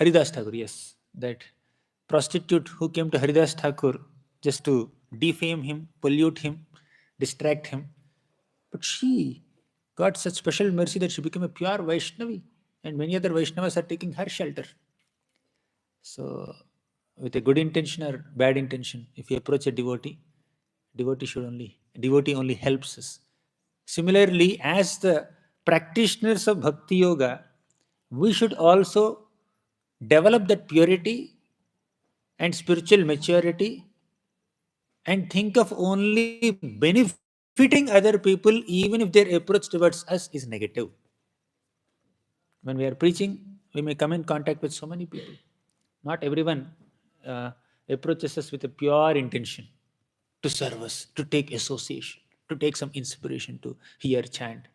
Haridas Thakur, yes. That prostitute who came to Haridas Thakur just to defame him, pollute him, distract him. But she got such special mercy that she became a pure Vaishnavi, and many other Vaishnavas are taking her shelter. So, with a good intention or bad intention, if you approach a devotee only helps us. Similarly, as the practitioners of Bhakti Yoga, we should also develop that purity and spiritual maturity and think of only benefiting other people even if their approach towards us is negative. When we are preaching, we may come in contact with so many people. Not everyone approaches us with a pure intention to serve us, to take association, to take some inspiration, to hear chant.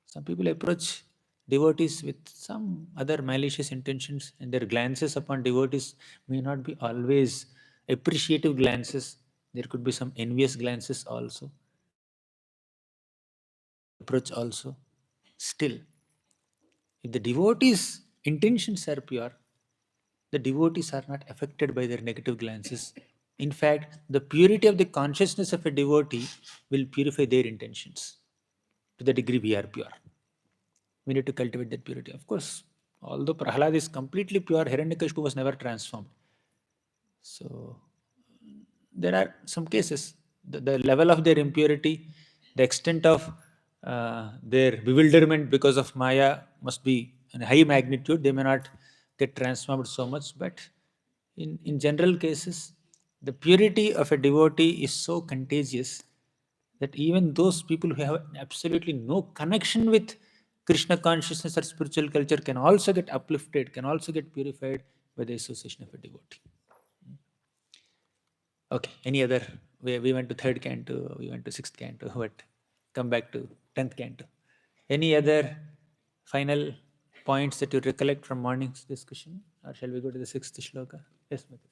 Some people approach devotees with some other malicious intentions, and their glances upon devotees may not be always appreciative glances. There could be some envious glances also. Approach also. Still, if the devotees' intentions are pure, the devotees are not affected by their negative glances. In fact, the purity of the consciousness of a devotee will purify their intentions to the degree we are pure. We need to cultivate that purity. Of course, although Prahlad is completely pure, Hiranyakashipu was never transformed. So, there are some cases. The level of their impurity, the extent of their bewilderment because of Maya must be in high magnitude. They may not get transformed so much, but in general cases, the purity of a devotee is so contagious that even those people who have absolutely no connection with Krishna consciousness or spiritual culture can also get uplifted, can also get purified by the association of a devotee. Okay, any other? We went to third canto, we went to sixth canto, but come back to 10th canto. Any other final points that you recollect from morning's discussion? Or shall we go to the sixth shloka? Yes, Mati.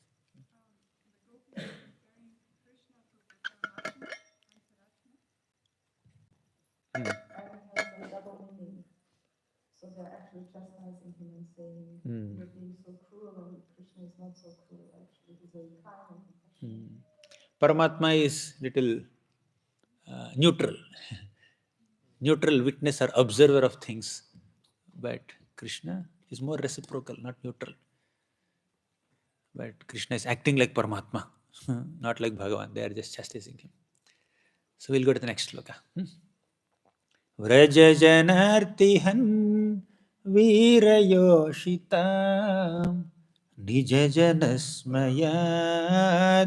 So they're actually chastising him and saying, you're being so cruel, and Krishna is not so cruel, actually. He's very kind and compassionate. Paramatma is little neutral, neutral witness or observer of things. But Krishna is more reciprocal, not neutral. But Krishna is acting like Paramatma, not like Bhagavan. They are just chastising him. So we'll go to the next shloka. Vraja janartihan virayoshita nija janasmaya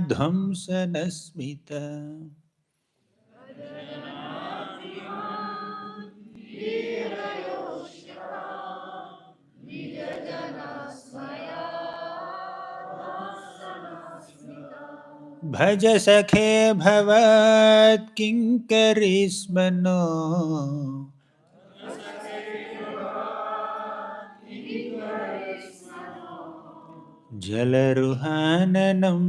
dhamsanasmita. भज सखे भवत् किङ्करीस्मनो जलरुहाननं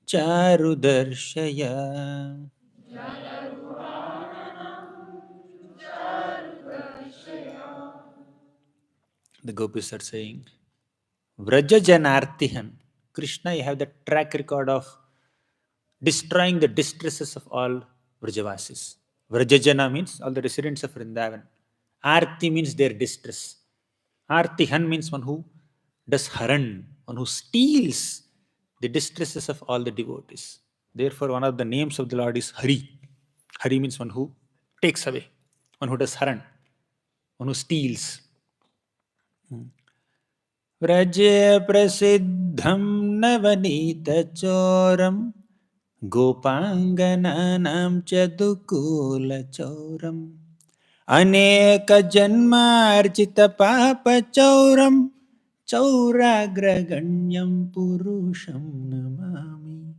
चारुदर्शय. The Gopis are saying, Vraja Janartihan. Krishna, you have the track record of destroying the distresses of all Vrajavasis. Vrajajana means all the residents of Vrindavan. Arti means their distress. Artihan means one who does haran, one who steals the distresses of all the devotees. Therefore, one of the names of the Lord is Hari. Hari means one who takes away, one who does haran, one who steals. Vraja prasiddham navanita choram Gopangananam chadukula chauram Aneka janmarjita papa chauram Chauragraganyam purusham namami.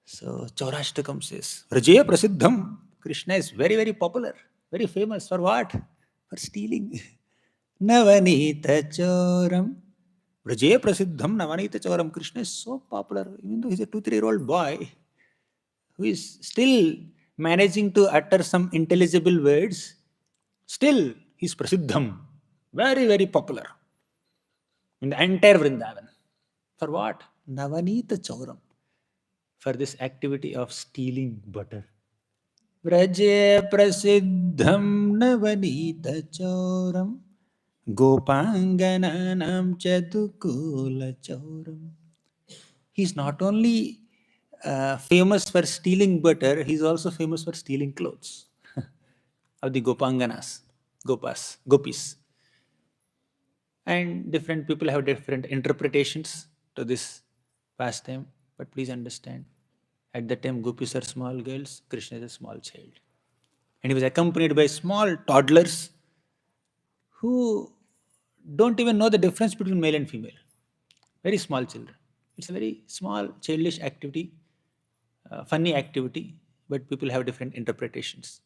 So Chaurashtakam says, Vrajaya prasiddham. Krishna is very, very popular, very famous. For what? For stealing. Navanita choram. Vrajaya prasiddham Navanita choram. Krishna is so popular, even though he's a 2-3-year-old boy who is still managing to utter some intelligible words. Still, he's prasiddham. Very, very popular. in the entire Vrindavan. For what? Navanita Chauram. For this activity of stealing butter. Vraje prasiddham navanita chauram gopangananam chadukula chauram. He's not only famous for stealing butter, he's also famous for stealing clothes of the Gopanganas, Gopis. And different people have different interpretations to this pastime. But please understand, at that time, Gopis are small girls, Krishna is a small child. And he was accompanied by small toddlers who don't even know the difference between male and female. Very small children. It's a very small, childish activity, funny activity, but people have different interpretations.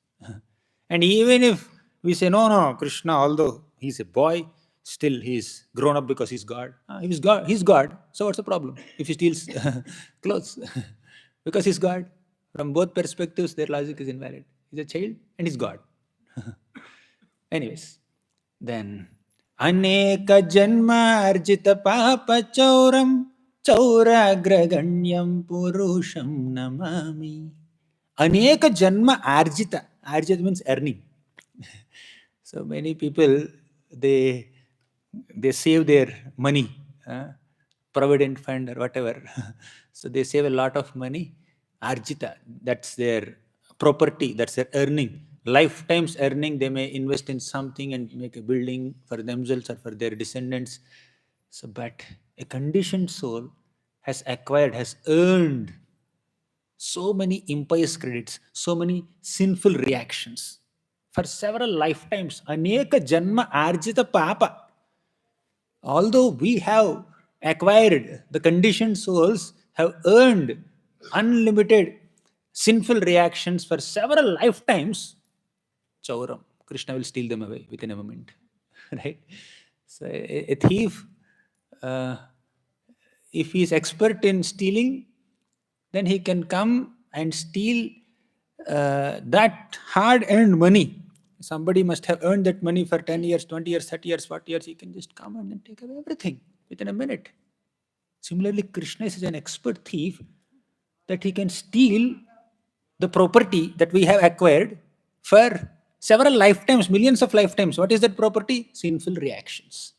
And even if we say, no, no, Krishna, although he's a boy, still he's grown up because he's God. He's God. So what's the problem if he steals clothes? Because he's God. From both perspectives, their logic is invalid. He's a child and he's God. Anyways, then Aneka Janma Arjita Papa Chauram Chauragraganyam Purusham Namami. Aneka Janma Arjita. Arjita means earning. So many people, they save their money, provident fund or whatever. So they save a lot of money. Arjita, that's their property, that's their earning. Lifetime's earning, they may invest in something and make a building for themselves or for their descendants. So, but a conditioned soul has acquired, has earned so many impious credits, so many sinful reactions for several lifetimes. Aneka janma arjita papa. Although we have acquired, the conditioned souls have earned unlimited sinful reactions for several lifetimes. Chauram, Krishna will steal them away within a moment. Right? So a thief, uh, if he is expert in stealing, then he can come and steal that hard-earned money. Somebody must have earned that money for 10 years, 20 years, 30 years, 40 years. He can just come and then take away everything within a minute. Similarly, Krishna is an expert thief that he can steal the property that we have acquired for several lifetimes, millions of lifetimes. What is that property? Sinful reactions.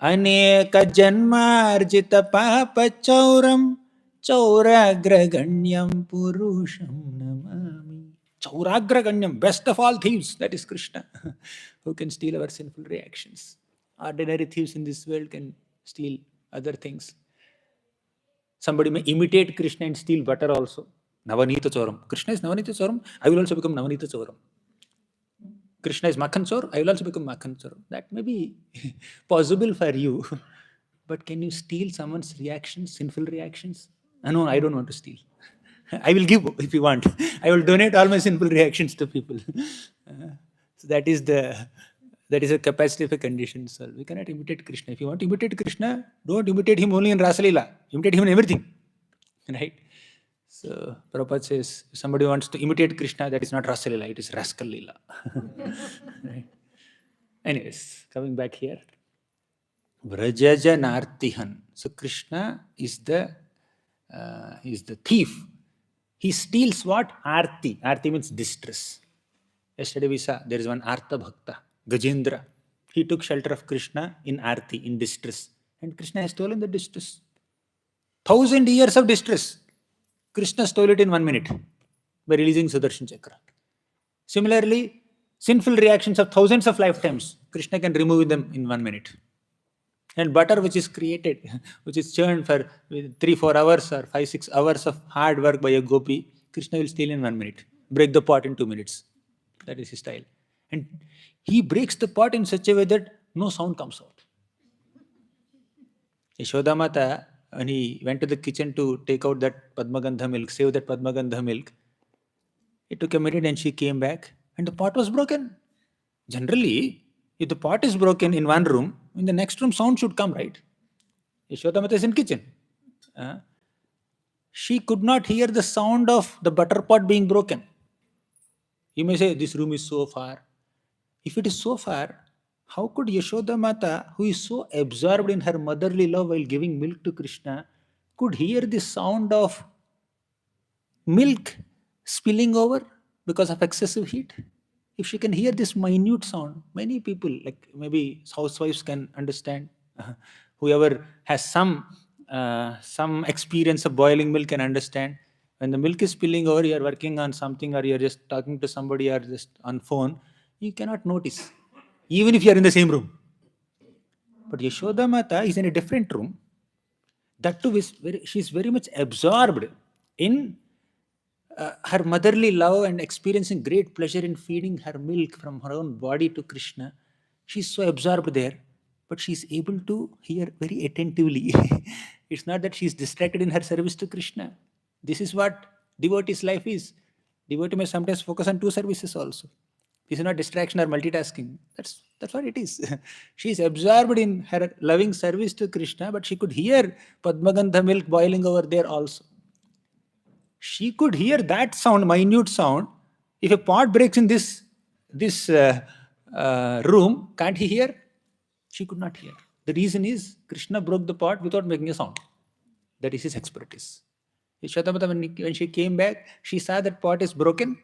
Aneka janmarjita papa chauram chauragraganyam purusham namami. Chauragraganyam, best of all thieves, that is Krishna, who can steal our sinful reactions. Ordinary thieves in this world can steal other things. Somebody may imitate Krishna and steal butter also. Navanita Choram. Krishna is Navanita Choram. I will also become Navanita Choram. Krishna is Makhan Chor. I will also become Makhan Chor. That may be possible for you. But can you steal someone's reactions, sinful reactions? No, I don't want to steal. I will give if you want. I will donate all my sinful reactions to people. So that is a capacity of a conditioned soul. We cannot imitate Krishna. If you want to imitate Krishna, don't imitate him only in Rasalila. Imitate him in everything. Right? So Prabhupada says, if somebody wants to imitate Krishna, that is not Rasalila, it is Rascal Lila. Right? Anyways, coming back here. Vrajajanartihan. So Krishna is the thief. He steals what? Arti. Arti means distress. Yesterday we saw there is one Artha Bhakta, Gajendra. He took shelter of Krishna in Arti, in distress. And Krishna has stolen the distress. 1,000 years of distress. Krishna stole it in 1 minute by releasing Sudarshan Chakra. Similarly, sinful reactions of thousands of lifetimes, Krishna can remove them in 1 minute. And butter which is created, which is churned for 3-4 hours or 5-6 hours of hard work by a gopi, Krishna will steal in 1 minute. Break the pot in 2 minutes. That is his style. And he breaks the pot in such a way that no sound comes out. Yashoda Mata, when he went to the kitchen to take out that Padmagandha milk, save that Padmagandha milk, it took a minute and she came back and the pot was broken. Generally, if the pot is broken in one room, in the next room sound should come, right? Yashoda Mata is in kitchen. She could not hear the sound of the butter pot being broken. You may say, this room is so far. If it is so far, How could Yashoda Mata, who is so absorbed in her motherly love while giving milk to Krishna, could hear the sound of milk spilling over because of excessive heat? If she can hear this minute sound, many people, like maybe housewives, can understand. Whoever has some experience of boiling milk can understand. When the milk is spilling over, you are working on something, or you are just talking to somebody, or just on phone, you cannot notice, even if you are in the same room. But Yashoda Mata is in a different room. That too is she is very much absorbed in her motherly love and experiencing great pleasure in feeding her milk from her own body to Krishna. She's so absorbed there, but she's able to hear very attentively. It's not that she's distracted in her service to Krishna. This is what devotee's life is. Devotee may sometimes focus on two services also. This is not distraction or multitasking. That's what it is. She is absorbed in her loving service to Krishna, but she could hear Padmagandha milk boiling over there also. She could hear that sound, minute sound. If a pot breaks in this room, can't he hear? She could not hear. The reason is Krishna broke the pot without making a sound. That is his expertise. Yashoda, when she came back, she saw that pot is broken,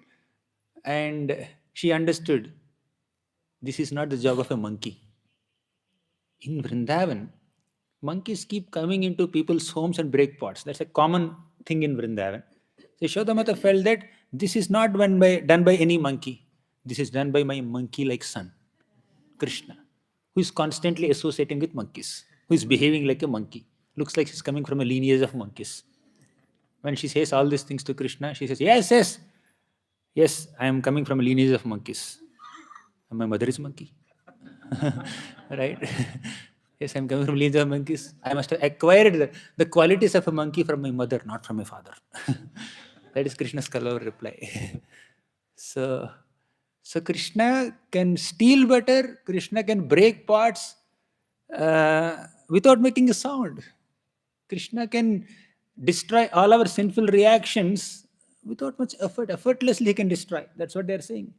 and she understood this is not the job of a monkey. In Vrindavan, monkeys keep coming into people's homes and break pots. That's a common thing in Vrindavan. So Yashodamata felt that this is not done by any monkey. This is done by my monkey-like son, Krishna, who is constantly associating with monkeys, who is behaving like a monkey. Looks like he's coming from a lineage of monkeys. When she says all these things to Krishna, she says, yes, yes, yes, I am coming from a lineage of monkeys. And my mother is monkey. Right? Yes, I'm coming from lineage of monkeys. I must have acquired the qualities of a monkey from my mother, not from my father. That is Krishna's clever reply. So, so Krishna can steal butter, Krishna can break pots without making a sound. Krishna can destroy all our sinful reactions without much effort. Effortlessly he can destroy. That's what they're saying.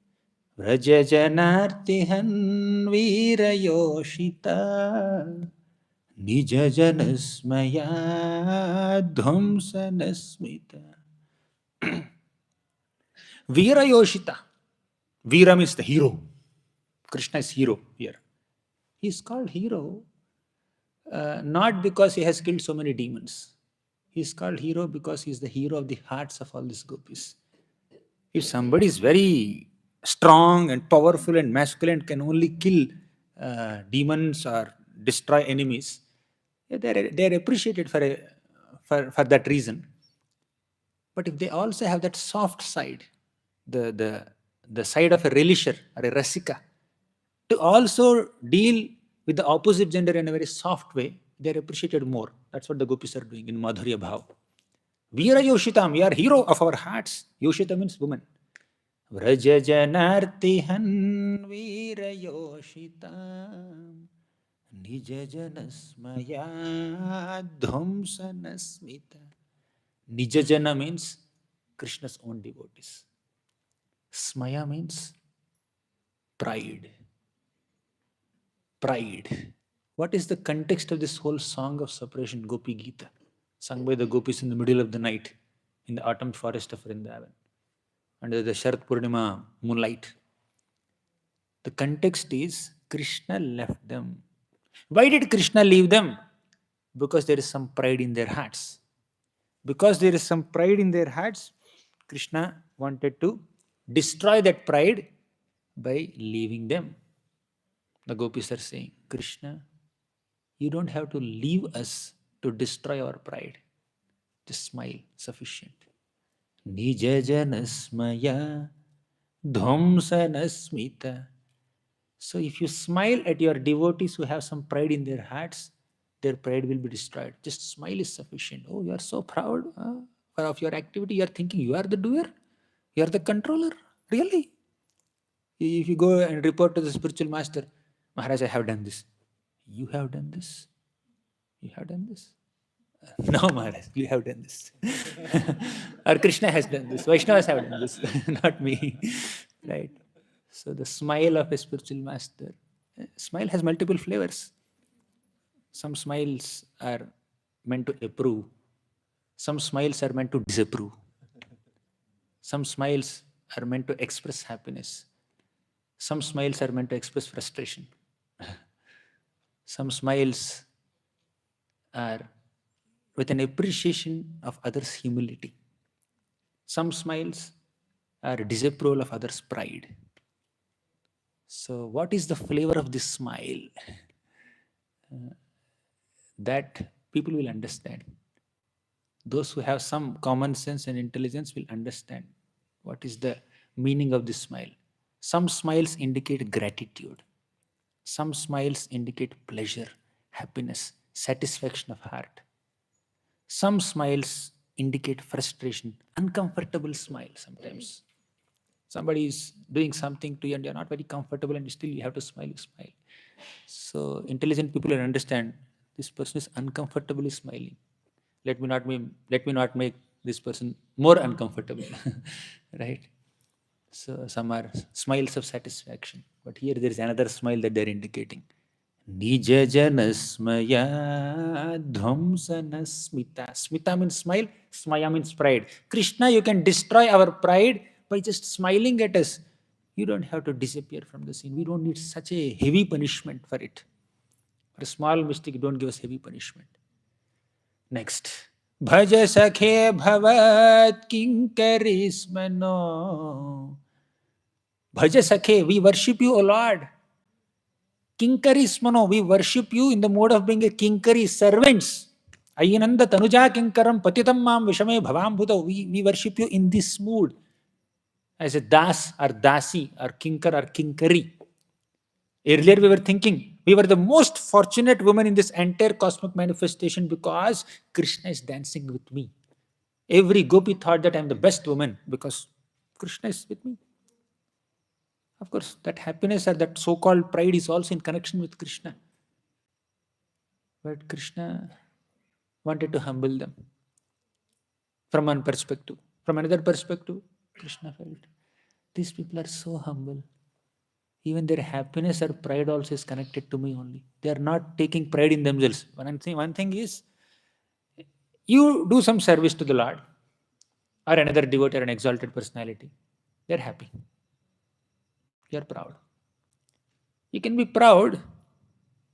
Vrajajanartihan virayoshita nijajanasmaya dhumsanasmita. Virayoshita. Vira means the hero. Krishna is hero here. He is called hero not because he has killed so many demons. He is called hero because he is the hero of the hearts of all these gopis. If somebody is very strong and powerful and masculine, can only kill demons or destroy enemies, they're appreciated for that reason. But if they also have that soft side, the side of a relisher or a rasika, to also deal with the opposite gender in a very soft way, they're appreciated more. That's what the gopis are doing in Madhurya Bhav. Veera Yoshitam, we are hero of our hearts. Yoshita means woman. Vrajajanartihan Veera Yoshitam Nijajanasmaya Dhumsanasmita. Nijajana means Krishna's own devotees. Smaya means pride. Pride. What is the context of this whole song of separation, Gopi Gita, sung by the gopis in the middle of the night in the autumn forest of Vrindavan, under the Sharat Purnima moonlight? The context is Krishna left them. Why did Krishna leave them? Because there is some pride in their hearts. Because there is some pride in their hearts, Krishna wanted to destroy that pride by leaving them. The gopis are saying, Krishna, you don't have to leave us to destroy our pride. Just smile, sufficient. Nijajanasmaya dhumsanasmita. So if you smile at your devotees who have some pride in their hearts, their pride will be destroyed. Just smile is sufficient. Oh, you are so proud of your activity. You are thinking you are the doer. You are the controller. Really? If you go and report to the spiritual master, Maharaj, I have done this. You have done this? You have done this? No, Maharaj, you have done this. Or Krishna has done this. Vaishnavas have done this, not me. Right? So the smile of a spiritual master Smile has multiple flavors. Some smiles are meant to approve. Some smiles are meant to disapprove. Some smiles are meant to express happiness. Some smiles are meant to express frustration. Some smiles are with an appreciation of others' humility. Some smiles are disapproval of others' pride. So, what is the flavor of this smile? That people will understand. Those who have some common sense and intelligence will understand what is the meaning of this smile. Some smiles indicate gratitude. Some smiles indicate pleasure, happiness, satisfaction of heart. Some smiles indicate frustration, uncomfortable smile sometimes. Somebody is doing something to you and you're not very comfortable and still you have to smile, you smile. So intelligent people will understand this person is uncomfortably smiling. Let me not make this person more uncomfortable. Right? So some are smiles of satisfaction. But here there is another smile that they're indicating. Nija janasmaya dhvamsana smita. Smita means smile, smaya means pride. Krishna, you can destroy our pride by just smiling at us. You don't have to disappear from the scene. We don't need such a heavy punishment for it. For a small mistake, you don't give us heavy punishment. Next. Bhaj sakhe bhavat kinkarismano. Bhaj sakhe, we worship you, O Lord. Kinkarismano, we worship you in the mode of being a kinkari, servants. Ayinanda tanuja kinkaram patitam mam vishame bhavam bhuta. We worship you in this mood. As a das or dasi or kinkar or kinkari. Earlier we were thinking we were the most fortunate woman in this entire cosmic manifestation because Krishna is dancing with me. Every gopi thought that I am the best woman because Krishna is with me. Of course, that happiness or that so-called pride is also in connection with Krishna. But Krishna wanted to humble them from one perspective. From another perspective, Krishna felt these people are so humble. Even their happiness or pride also is connected to me only. They are not taking pride in themselves. One thing is, you do some service to the Lord or another devotee or an exalted personality. They're happy. You're proud. You can be proud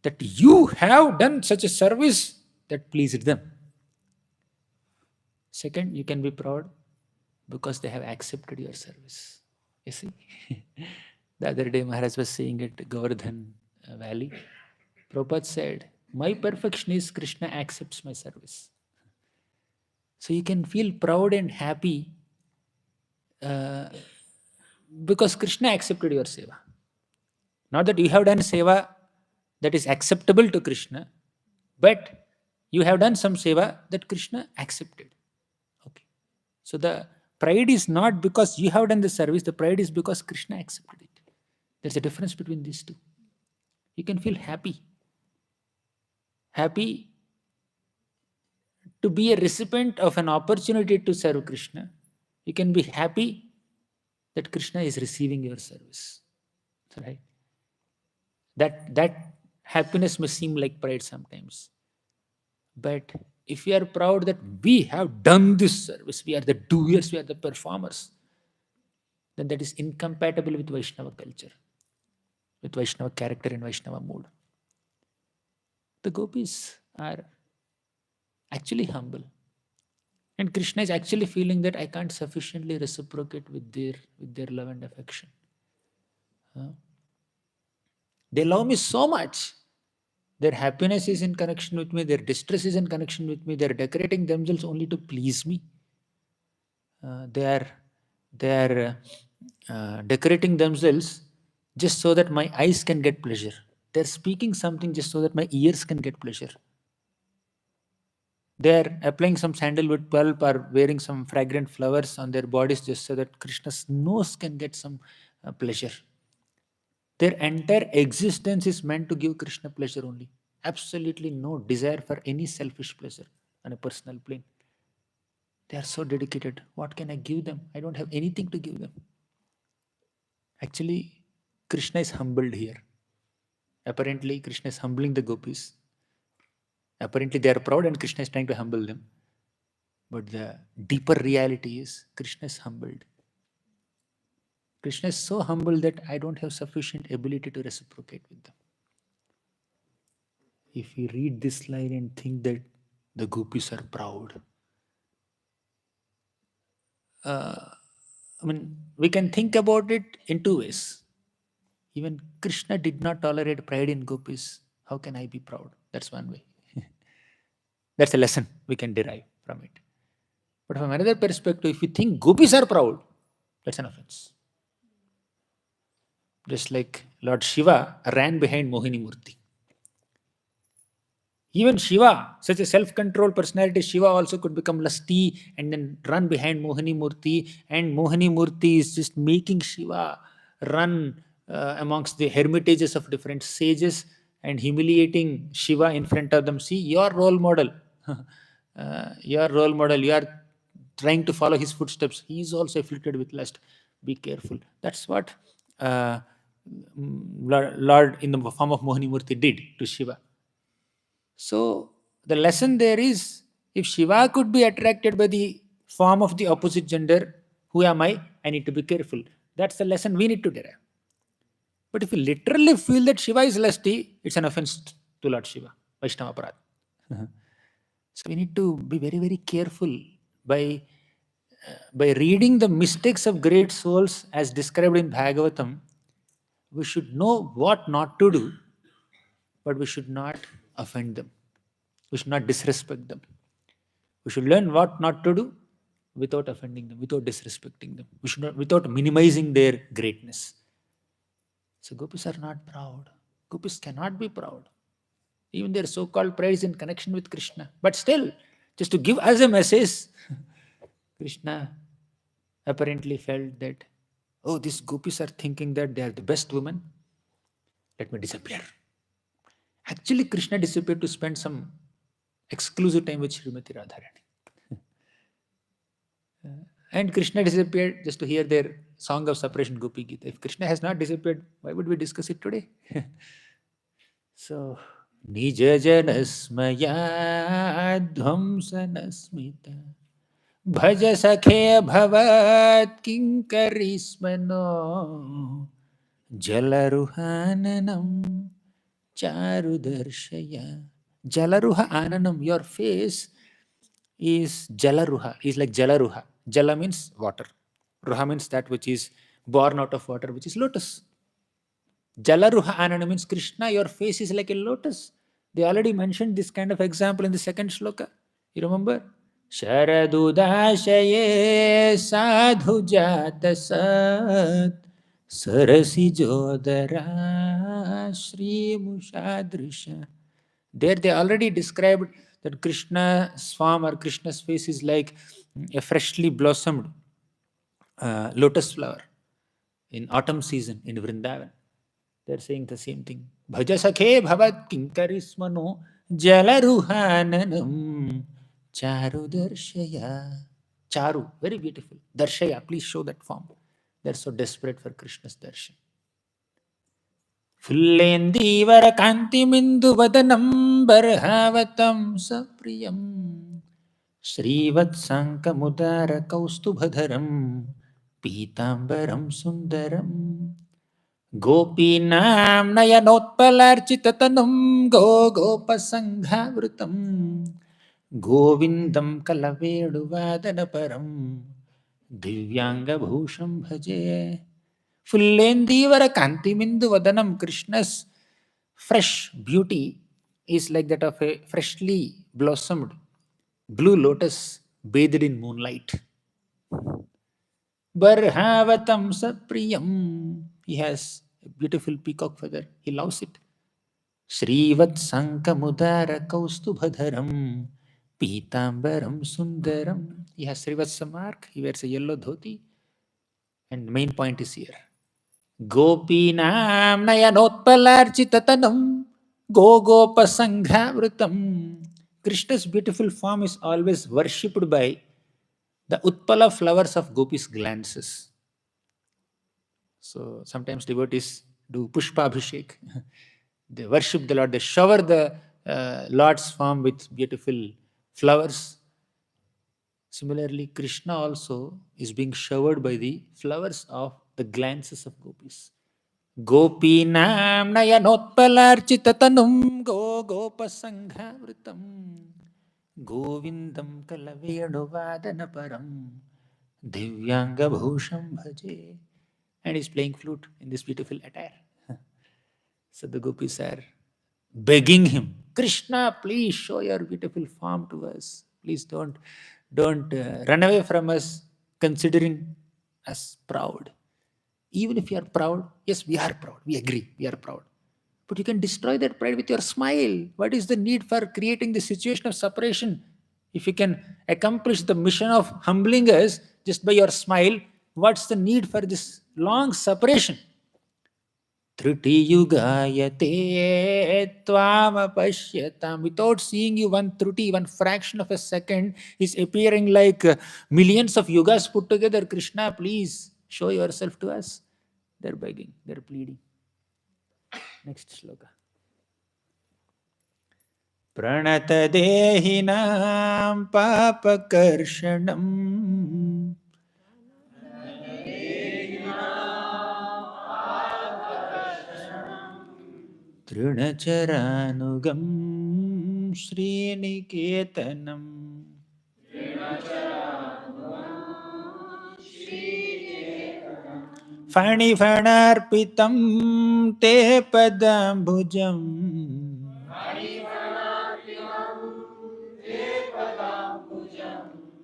that you have done such a service that pleased them. Second, you can be proud because they have accepted your service. You see? The other day, Maharaj was saying at Govardhan Valley, Prabhupada said, my perfection is Krishna accepts my service. So you can feel proud and happy uh, because Krishna accepted your seva. Not that you have done seva that is acceptable to Krishna, but you have done some seva that Krishna accepted. Okay. So the pride is not because you have done the service, the pride is because Krishna accepted it. There's a difference between these two. You can feel happy. Happy to be a recipient of an opportunity to serve Krishna. You can be happy that Krishna is receiving your service. Right? That happiness may seem like pride sometimes. But if we are proud that we have done this service, we are the doers, we are the performers, then that is incompatible with Vaishnava culture, with Vaishnava character and Vaishnava mood. The gopis are actually humble. And Krishna is actually feeling that I can't sufficiently reciprocate with their love and affection. They love me so much. Their happiness is in connection with me, their distress is in connection with me, they're decorating themselves only to please me. They are decorating themselves just so that my eyes can get pleasure. They're speaking something just so that my ears can get pleasure. They're applying some sandalwood pulp or wearing some fragrant flowers on their bodies just so that Krishna's nose can get some pleasure. Their entire existence is meant to give Krishna pleasure only. Absolutely no desire for any selfish pleasure on a personal plane. They are so dedicated. What can I give them? I don't have anything to give them. Actually, Krishna is humbled here. Apparently, Krishna is humbling the gopis. Apparently, they are proud and Krishna is trying to humble them. But the deeper reality is Krishna is humbled. Krishna is so humble that I don't have sufficient ability to reciprocate with them. If we read this line and think that the gopis are proud, we can think about it in two ways. Even Krishna did not tolerate pride in gopis. How can I be proud? That's one way. That's a lesson we can derive from it. But from another perspective, if you think gopis are proud, that's an offense. Just like Lord Shiva ran behind Mohini Murti. Even Shiva, such a self-controlled personality, Shiva also could become lusty and then run behind Mohini Murti. And Mohini Murti is just making Shiva run amongst the hermitages of different sages and humiliating Shiva in front of them. See, your role model, your role model, you are trying to follow his footsteps. He is also afflicted with lust. Be careful. That's what Lord in the form of Mohini Murti did to Shiva. So the lesson there is, if Shiva could be attracted by the form of the opposite gender, who am I? I need to be careful. That's the lesson we need to derive. But if you literally feel that Shiva is lusty, it's an offense to Lord Shiva, Vaishnava Aparad. So we need to be very, very careful by reading the mistakes of great souls as described in Bhagavatam. We should know what not to do, but we should not offend them. We should not disrespect them. We should learn what not to do without offending them, without disrespecting them. We should not, without minimizing their greatness. So gopis are not proud. Gopis cannot be proud. Even their so-called pride is in connection with Krishna. But still, just to give us a message, Krishna apparently felt that, oh, these gopis are thinking that they are the best women. Let me disappear. Actually, Krishna disappeared to spend some exclusive time with Srimati Radharani. And Krishna disappeared just to hear their song of separation, Gopi Gita. If Krishna has not disappeared, why would we discuss it today? So, Nija Janasmaya Dhvamsanasmita Bhaja Sakhe Bhavat Kinkarismano Jalaruhananam Charudarshaya. Jalaruha Ananam, your face is Jalaruha, is like Jalaruha. Jala means water. Ruha means that which is born out of water, which is lotus. Jalaruha Anana means Krishna, your face is like a lotus. They already mentioned this kind of example in the second shloka. You remember? Sharadudashaye sadhu jata sat sarasi jodara shri mushadrisha. There they already described that Krishna's form or Krishna's face is like a freshly blossomed lotus flower in autumn season in Vrindavan. They're saying the same thing. Bhaja sakhe bhavat kinkarismano jalaruhananam charu darshaya. Charu, very beautiful. Darshaya, please show that form. They're so desperate for Krishna's darshan. Fullendivara kantimindu vadanam barhavatam sapriyam Srivatsankamudara kaustubhadharam Pitambaram sundaram Gopinam nayanotpalarchitatanam Gopasanghavrutam Govindam kalaveduvadanaparam Divyanga bhusham bhaje. Fullendivara kantimindu vadanam. Krishna's fresh beauty is like that of a freshly blossomed blue lotus bathed in moonlight. Barhavatam sapriyam. He has a beautiful peacock feather. He loves it. Srivat sankamudara kaustubhadharam Pitambaram sundaram. He has Srivatsa mark. He wears a yellow dhoti. And the main point is here. Gopinam nayanotpalarchitatanam Gopasanghavrutam. Krishna's beautiful form is always worshipped by the Utpala flowers of Gopi's glances. So sometimes devotees do Pushpa Abhishek. They worship the Lord. They shower the Lord's form with beautiful flowers. Similarly, Krishna also is being showered by the flowers of the glances of gopis. Gopinam nayanotpalarchitatanum gopasanghavritam govindam kalavenu divyanga bhusham bhaje. And he's playing flute in this beautiful attire. So the gopis are begging him, Krishna, please show your beautiful form to us. Please don't run away from us, considering us proud. Even if you are proud, yes, we are proud. We agree, we are proud. But you can destroy that pride with your smile. What is the need for creating the situation of separation? If you can accomplish the mission of humbling us just by your smile, what's the need for this long separation? Trutiyugayate tvamapashyatam. Without seeing you, one truti, one fraction of a second is appearing like millions of yugas put together. Krishna, please show yourself to us. They're begging, they're pleading. Next sloka. Pranatadehinam papakarshanam Trinacharanugam Sriniketanam Fanifanarpitam Te Padambhujam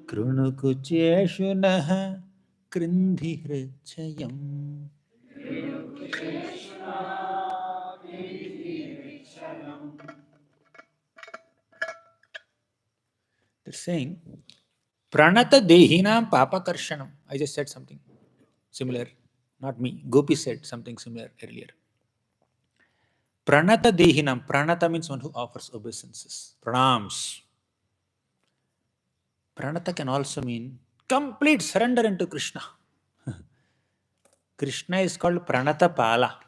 Krunukucheshunaha Krindhirachayam. They're saying, Pranata Dehinam Papakarshanam. I just said something similar. Not me. Gopi said something similar earlier. Pranata Dehinam. Pranata means one who offers obeisances. Pranams. Pranata can also mean complete surrender into Krishna. Krishna is called Pranata Pala.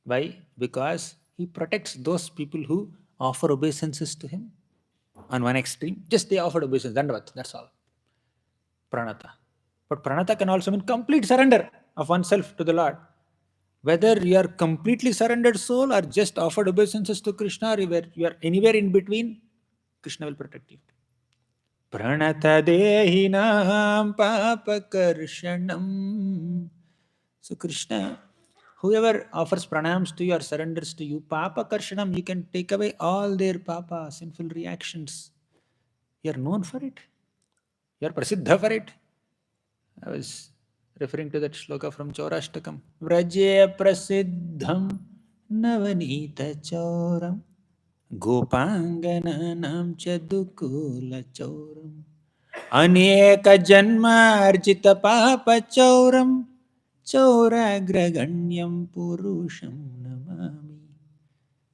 Why? Because he protects those people who offer obeisances to him. On one extreme, just they offered obeisance, dandavat, that's all. Pranata. But pranata can also mean complete surrender of oneself to the Lord. Whether you are completely surrendered soul or just offered obeisances to Krishna, or you are anywhere in between, Krishna will protect you. Pranata dehinam papakarshanam. So Krishna, whoever offers pranams to you or surrenders to you, papakarshanam, you can take away all their papa, sinful reactions. You are known for it. You are prasiddha for it. I was referring to that shloka from Chaurashtakam. Vraje prasiddham navanita chauram gopangananam chadukula chauram aneka janma arjita papa chauram chauragraganyam purusham namami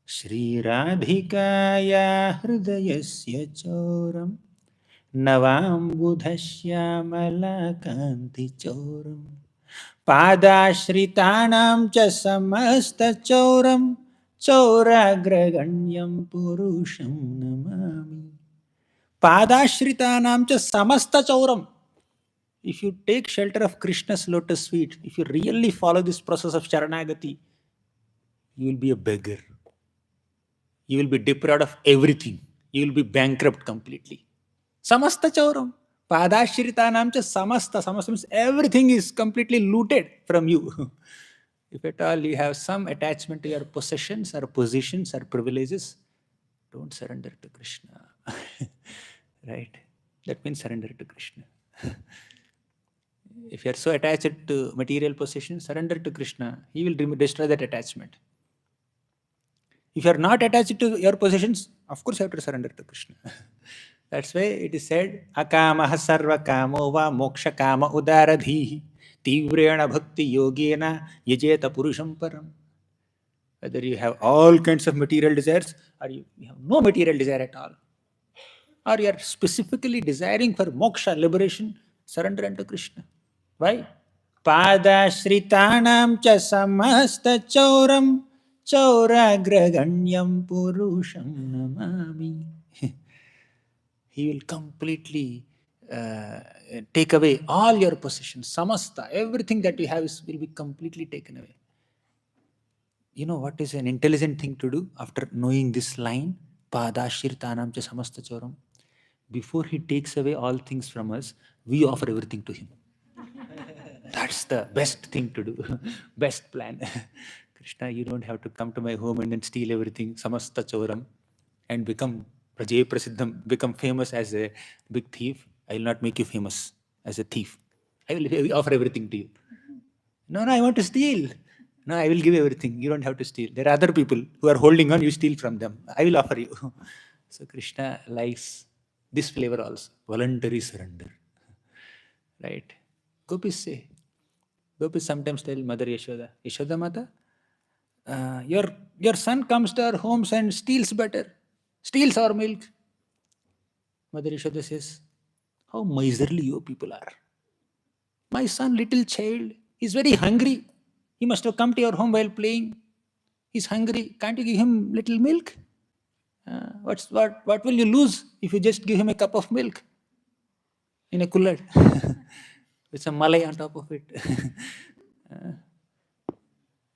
Shri Radhikaya hridayasya chauram Navambudhasyamalakanthi chauram Padashritanam cha samasta chauram Chauragraganyam purusham namami. Padashritanam cha samasta chauram. If you take shelter of Krishna's lotus feet, if you really follow this process of Saranagati, you will be a beggar. You will be deprived of everything. You will be bankrupt completely. Samasta chauram. Padashritanam cha samasta. Samasta means everything is completely looted from you. If at all you have some attachment to your possessions or positions or privileges, don't surrender to Krishna. Right? That means surrender to Krishna. If you are so attached to material possessions, surrender to Krishna. He will destroy that attachment. If you are not attached to your possessions, of course you have to surrender to Krishna. That's why it is said, Akamaha sarva kamo va moksha kama udaradhihi tivrena bhakti yogena yajeta purusham param. Whether you have all kinds of material desires or you have no material desire at all, or you are specifically desiring for moksha, liberation, surrender unto Krishna. Why? Padashritanam cha samasta chauram Chauragraganyam Purusham Namami. He will completely take away all your possessions, samasta, everything that you have will be completely taken away. You know what is an intelligent thing to do after knowing this line? Padashirtanam cha samasta choram. Before he takes away all things from us, we offer everything to him. That's the best thing to do. Best plan. Krishna, you don't have to come to my home and then steal everything, samasta choram, and become Prajay Prasiddham, become famous as a big thief. I will not make you famous as a thief. I will offer everything to you. No, I want to steal. No, I will give everything. You don't have to steal. There are other people who are holding on, you steal from them. I will offer you. So Krishna likes this flavor also, voluntary surrender. Right? Gopis say, Gopis sometimes tell Mother Yashoda, Yashoda Mata, your son comes to our homes and steals butter, steals our milk. Mother Yashoda says, how miserly you people are. My son, little child, is very hungry. He must have come to your home while playing. He's hungry. Can't you give him little milk? What will you lose if you just give him a cup of milk in a cooler with some malai on top of it?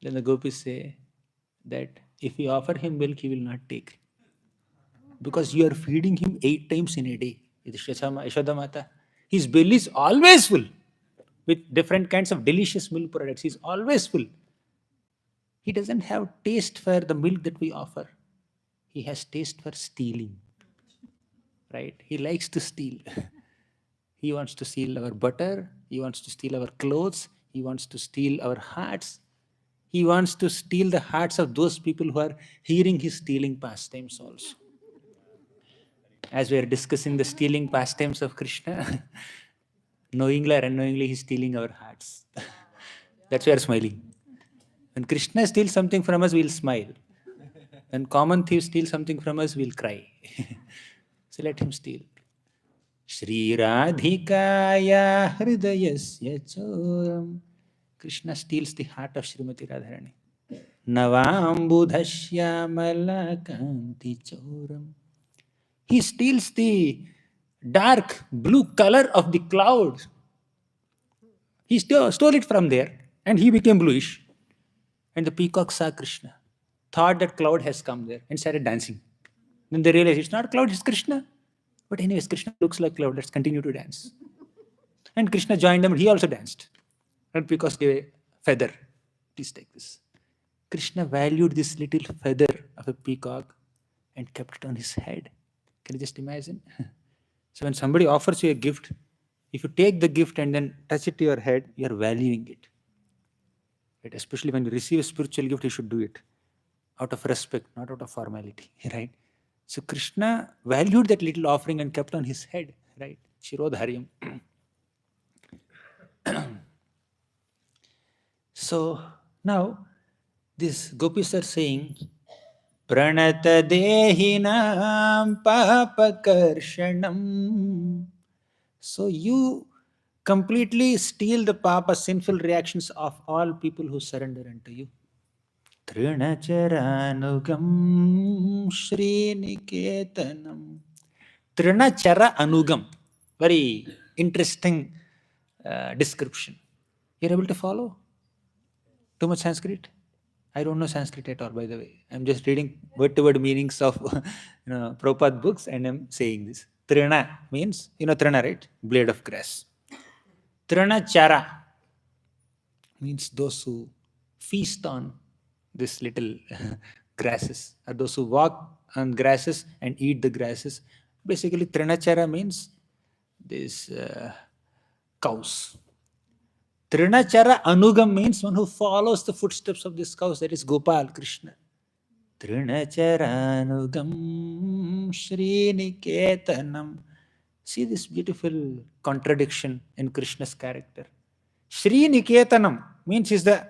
Then the gopis say that if you offer him milk, he will not take. Because you are feeding him 8 times in a day. Yashoda Mata. His belly is always full with different kinds of delicious milk products. He's always full. He doesn't have taste for the milk that we offer. He has taste for stealing. Right? He likes to steal. He wants to steal our butter. He wants to steal our clothes. He wants to steal our hearts. He wants to steal the hearts of those people who are hearing his stealing pastimes also. As we are discussing the stealing pastimes of Krishna, knowingly or unknowingly, he's stealing our hearts. That's why we are smiling. When Krishna steals something from us, we'll smile. When common thieves steal something from us, we'll cry. So let him steal. Shri Radhikaya Hridayasya Choram. Krishna steals the heart of Srimati Radharani. Navambudhashya Malakanti Choram. He steals the dark blue color of the clouds. He stole it from there and he became bluish. And the peacock saw Krishna, thought that cloud has come there and started dancing. Then they realized it's not cloud, it's Krishna. But anyways, Krishna looks like cloud, let's continue to dance. And Krishna joined them and he also danced. And peacock gave a feather. Please take this. Krishna valued this little feather of a peacock and kept it on his head. Can you just imagine? So when somebody offers you a gift, if you take the gift and then touch it to your head, you are valuing it. Right? Especially when you receive a spiritual gift, you should do it out of respect, not out of formality. Right? So Krishna valued that little offering and kept on his head. Right? Shirodharyam. So now these gopis are saying, Pranata dehinam papakarshanam. So you completely steal the papa, sinful reactions of all people who surrender unto you. Trinacharanugam Sriniketanam. Trinachara Anugam. Very interesting description. You're able to follow? Too much Sanskrit? I don't know Sanskrit at all, by the way. I'm just reading word-to-word meanings of Prabhupada books and I'm saying this. Trina means, Trina, right? Blade of grass. Trinachara means those who feast on this little grasses, or those who walk on grasses and eat the grasses. Basically, Trinachara means these cows. Trinachara Anugam means one who follows the footsteps of these cows, that is Gopal, Krishna. Trinachara Anugam Sriniketanam. See this beautiful contradiction in Krishna's character. Sri Niketanam means he's the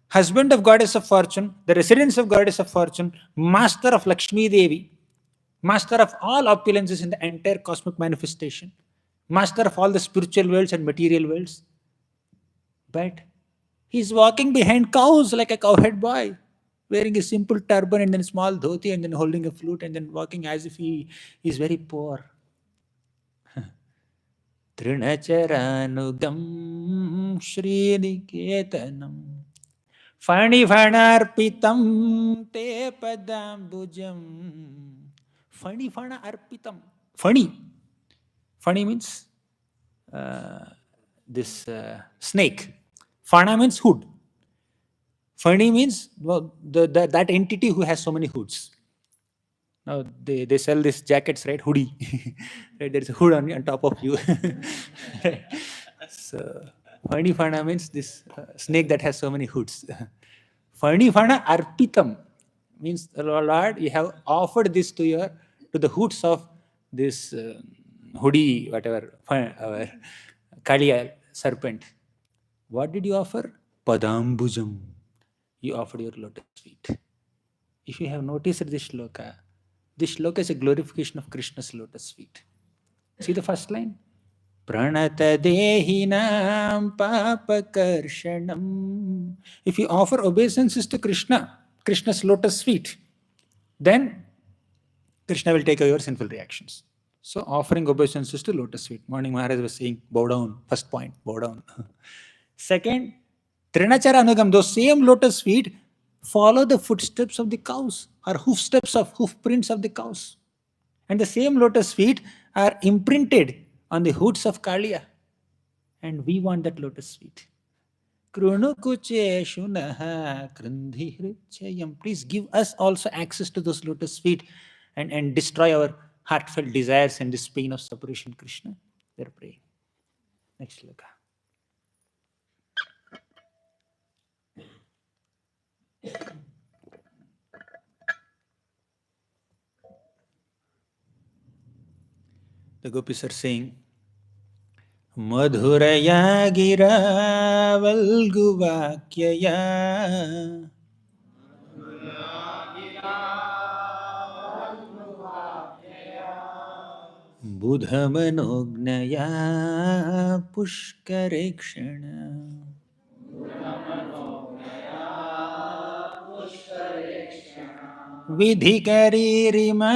husband of goddess of fortune, the residence of goddess of fortune, master of Lakshmi Devi, master of all opulences in the entire cosmic manifestation, master of all the spiritual worlds and material worlds. But he's walking behind cows like a cowhead boy. wearing a simple turban and then small dhoti and then holding a flute and then walking as if he is very poor. Trinacharanugam Sriniketanam Fani te padambujam. Fani arpitam. Fani means this snake. Fana means hood. Fani means that entity who has so many hoods. Now they sell these jackets, right? Hoodie. Right? There's a hood on top of you. Right? So Fana means this snake that has so many hoods. Fana arpitam means, Lord, you have offered this to the hoods of this hoodie, whatever, our Kaliya serpent. What did you offer? Padambujam. You offered your lotus feet. If you have noticed this shloka is a glorification of Krishna's lotus feet. See the first line? Pranata dehinam papakarshanam. If you offer obeisances to Krishna's lotus feet, then Krishna will take away your sinful reactions. So offering obeisances to lotus feet. Morning Maharaj was saying, bow down. First point, bow down. Second, Trinachara Anugam, those same lotus feet follow the footsteps of the cows or hoof prints of the cows. And the same lotus feet are imprinted on the hoods of Kaliya. And we want that lotus feet. Please give us also access to those lotus feet and destroy our heartfelt desires and this pain of separation, Krishna. They're praying. Next shloka. The Gopis are saying, Madhuraya gira valguvakyaya Budhamanognaya pushkarekshana Vidhikaririma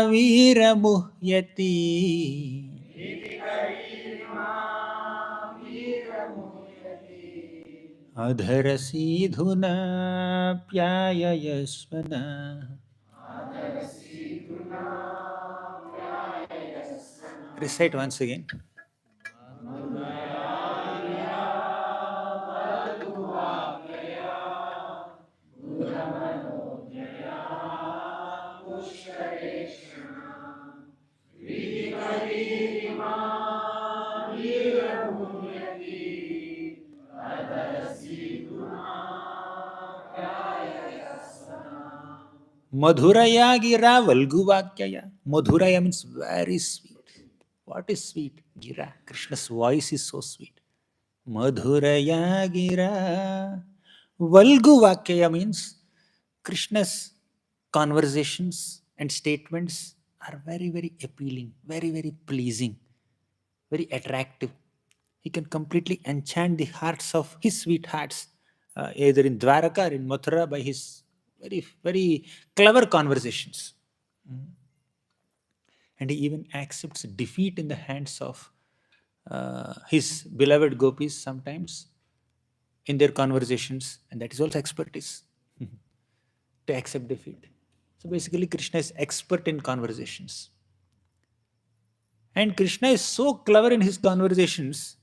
viramuhyati Adharasidhuna pyayayasvana. Recite once again. Madhuraya gira valguvakyaya. Madhuraya means very sweet. What is sweet? Gira. Krishna's voice is so sweet. Madhuraya gira. Valguvakyaya means Krishna's conversations and statements are very, very appealing, very, very pleasing, very attractive. He can completely enchant the hearts of his sweethearts, either in Dwaraka or in Mathura, by his very, very clever conversations. And he even accepts defeat in the hands of his beloved Gopis sometimes in their conversations, and that is also expertise to accept defeat. So basically, Krishna is expert in conversations. And Krishna is so clever in his conversations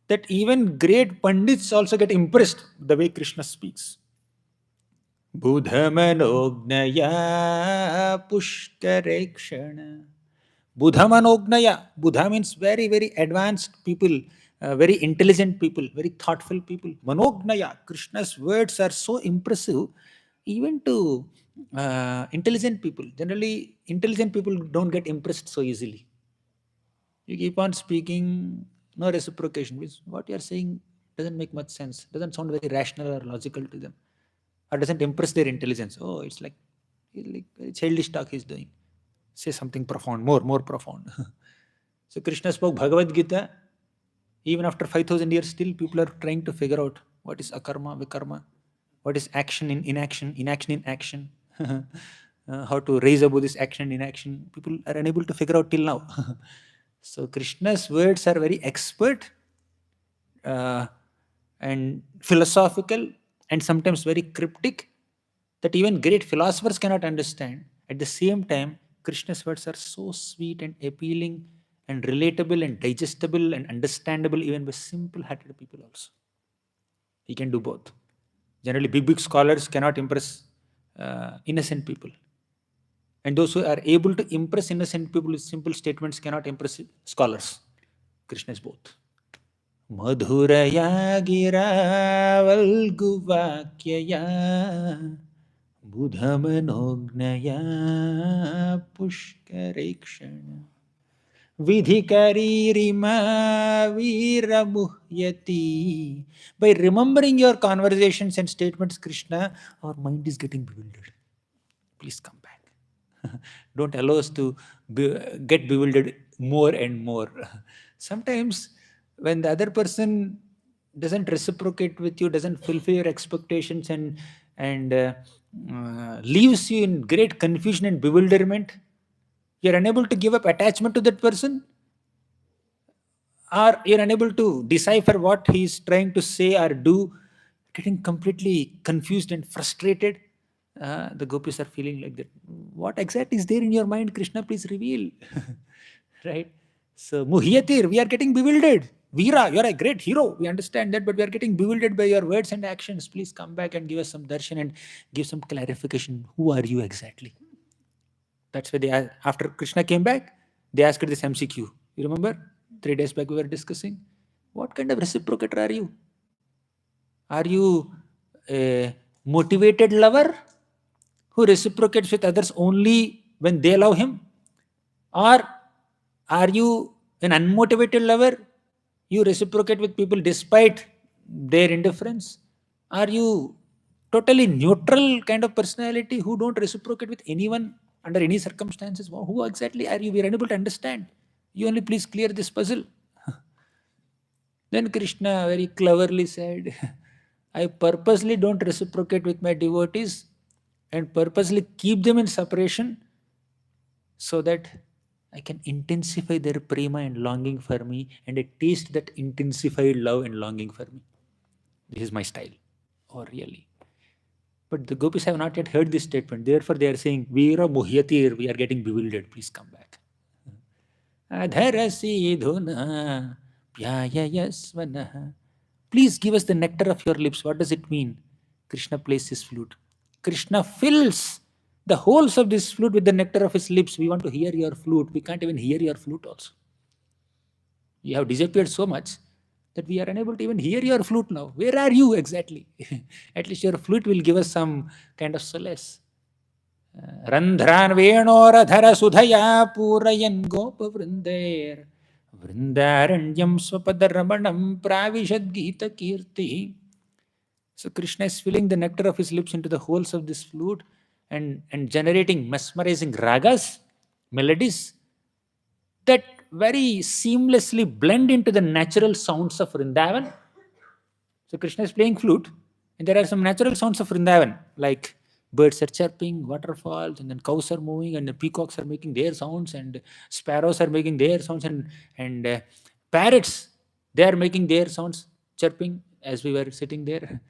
that even great Pandits also get impressed the way Krishna speaks. Budhamanognaya pushkarekshana. Budhamanognaya. Buddha means very, very advanced people, very intelligent people, very thoughtful people. Manognaya. Krishna's words are so impressive even to intelligent people. Generally, intelligent people don't get impressed so easily. You keep on speaking, no reciprocation. Means what you are saying doesn't make much sense. Doesn't sound very rational or logical to them. Or doesn't impress their intelligence. Oh, it's like childish talk he's doing. Say something profound, more profound. So Krishna spoke Bhagavad Gita. Even after 5,000 years, still people are trying to figure out what is akarma, vikarma, What is action in inaction, inaction in action? How to raise above this action in inaction? People are unable to figure out till now. So Krishna's words are very expert uh, and philosophical and sometimes very cryptic that even great philosophers cannot understand. At the same time, Krishna's words are so sweet and appealing and relatable and digestible and understandable even by simple-hearted people also. He can do both. Generally, big scholars cannot impress innocent people. And those who are able to impress innocent people with simple statements cannot impress scholars. Krishna is both. Madhuraya gira valguvakyaya budhamanognaya pushkarekshana vidhikaririma viramuhyati. By remembering your conversations and statements, Krishna, our mind is getting bewildered. Please come back. Don't allow us to get bewildered more and more. Sometimes when the other person doesn't reciprocate with you, doesn't fulfill your expectations and leaves you in great confusion and bewilderment, you're unable to give up attachment to that person, or you're unable to decipher what he's trying to say or do, getting completely confused and frustrated. The gopis are feeling like that. What exactly is there in your mind, Krishna? Please reveal. Right? So, Muhyatir, we are getting bewildered. Veera, you're a great hero. We understand that, but we are getting bewildered by your words and actions. Please come back and give us some darshan and give some clarification. Who are you exactly? That's why after Krishna came back, they asked this MCQ. You remember? 3 days back we were discussing. What kind of reciprocator are you? Are you a motivated lover who reciprocates with others only when they love him? Or are you an unmotivated lover? You reciprocate with people despite their indifference? Are you totally neutral kind of personality who don't reciprocate with anyone under any circumstances? Who exactly are you? We are unable to understand. You only please clear this puzzle. Then Krishna very cleverly said, I purposely don't reciprocate with my devotees and purposely keep them in separation so that I can intensify their prema and longing for me, and I taste that intensified love and longing for me. This is my style. Oh, really? But the gopis have not yet heard this statement. Therefore, they are saying, Veera Muhyatir, we are getting bewildered. Please come back. Adharasi dhuna pyayayasvanaha. Please give us the nectar of your lips. What does it mean? Krishna plays his flute. Krishna fills the holes of this flute with the nectar of his lips. We want to hear your flute. We can't even hear your flute also. You have disappeared so much that we are unable to even hear your flute now. Where are you exactly? At least your flute will give us some kind of solace. Randhran Venoradhara Sudhaya Purayan Gopa Vrindair Vrindaranyam Swapadaramanam Pravishad Gita Kirti. So Krishna is filling the nectar of his lips into the holes of this flute and generating mesmerizing ragas, melodies that very seamlessly blend into the natural sounds of Vrindavan. So Krishna is playing flute, and there are some natural sounds of Vrindavan, like birds are chirping, waterfalls, and then cows are moving, and the peacocks are making their sounds, and sparrows are making their sounds, and parrots, they are making their sounds, chirping as we were sitting there.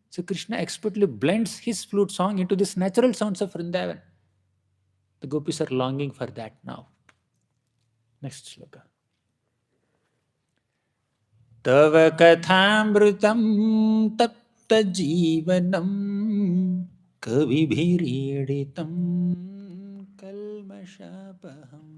So Krishna expertly blends his flute song into this natural sounds of Vrindavan. The gopis are longing for that now. Next shloka. तव कथामृतं तप्तजीवनं कविभिरीडितं कल्मषापहम्.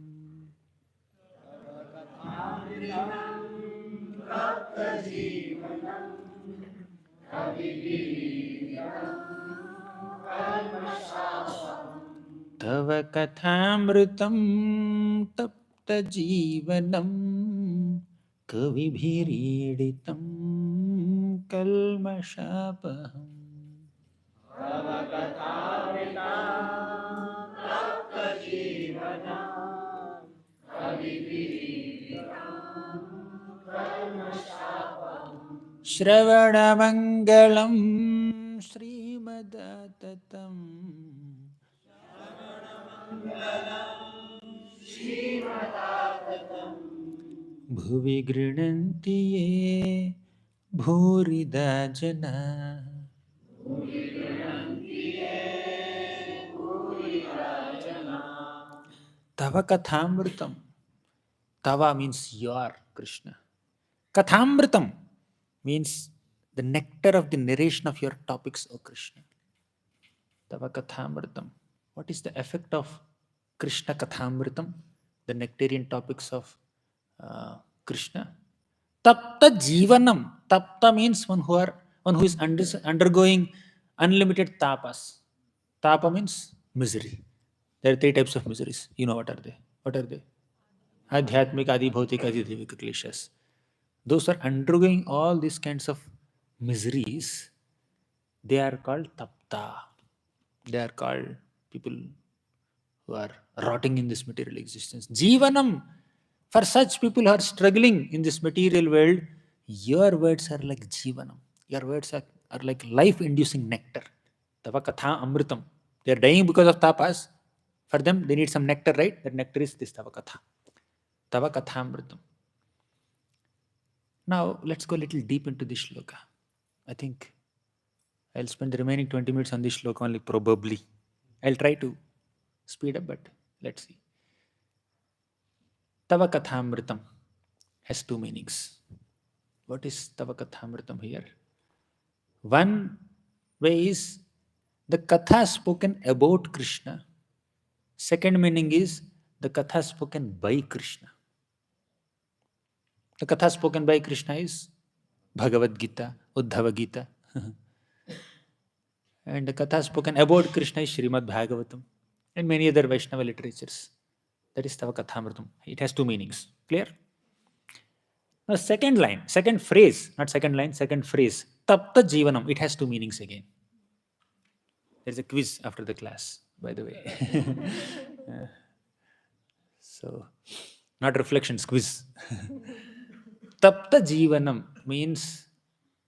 तव कथामृतं तप्तजीवनं कविभिरीडितं कल्मषापहम्. श्रवणमङ्गलं श्रीमद्भागवतं Shivadatam Bhuvi Grinanti Ye Bhurida Jana Tava Kathamritam. Tava means your, Krishna. Kathamritam means the nectar of the narration of your topics, O Krishna. Tava Kathamritam. What is the effect of Krishna Kathamritam? The nectarian topics of Krishna. Tapta Jivanam. Tapta means one who is undergoing unlimited tapas. Tapa means misery. There are three types of miseries. You know what are they? What are they? Adhyatmik, Adi Bhautik, Adi Devik Kleshas. Those who are undergoing all these kinds of miseries, they are called tapta. They are called people who are rotting in this material existence. Jivanam. For such people who are struggling in this material world, your words are like jivanam. Your words are like life-inducing nectar. Tava katha amritam. They are dying because of tapas. For them, they need some nectar, right? That nectar is this tava katha. Tava katha amritam. Now, let's go a little deep into this shloka. I think I'll spend the remaining 20 minutes on this shloka only, probably. I'll try to speed up, but let's see. Tava Kathamritam has two meanings. What is Tava Kathamritam here? One way is the Katha spoken about Krishna. Second meaning is the Katha spoken by Krishna. The Katha spoken by Krishna is Bhagavad Gita, Uddhava Gita. And the Katha spoken about Krishna is Srimad Bhagavatam and many other Vaishnava literatures. That is Tava Kathamritam. It has two meanings. Clear? Now, second line, second phrase, not second line, second phrase, Tapta Jivanam. It has two meanings again. There's a quiz after the class, by the way. So, not reflections, quiz. Tapta Jivanam means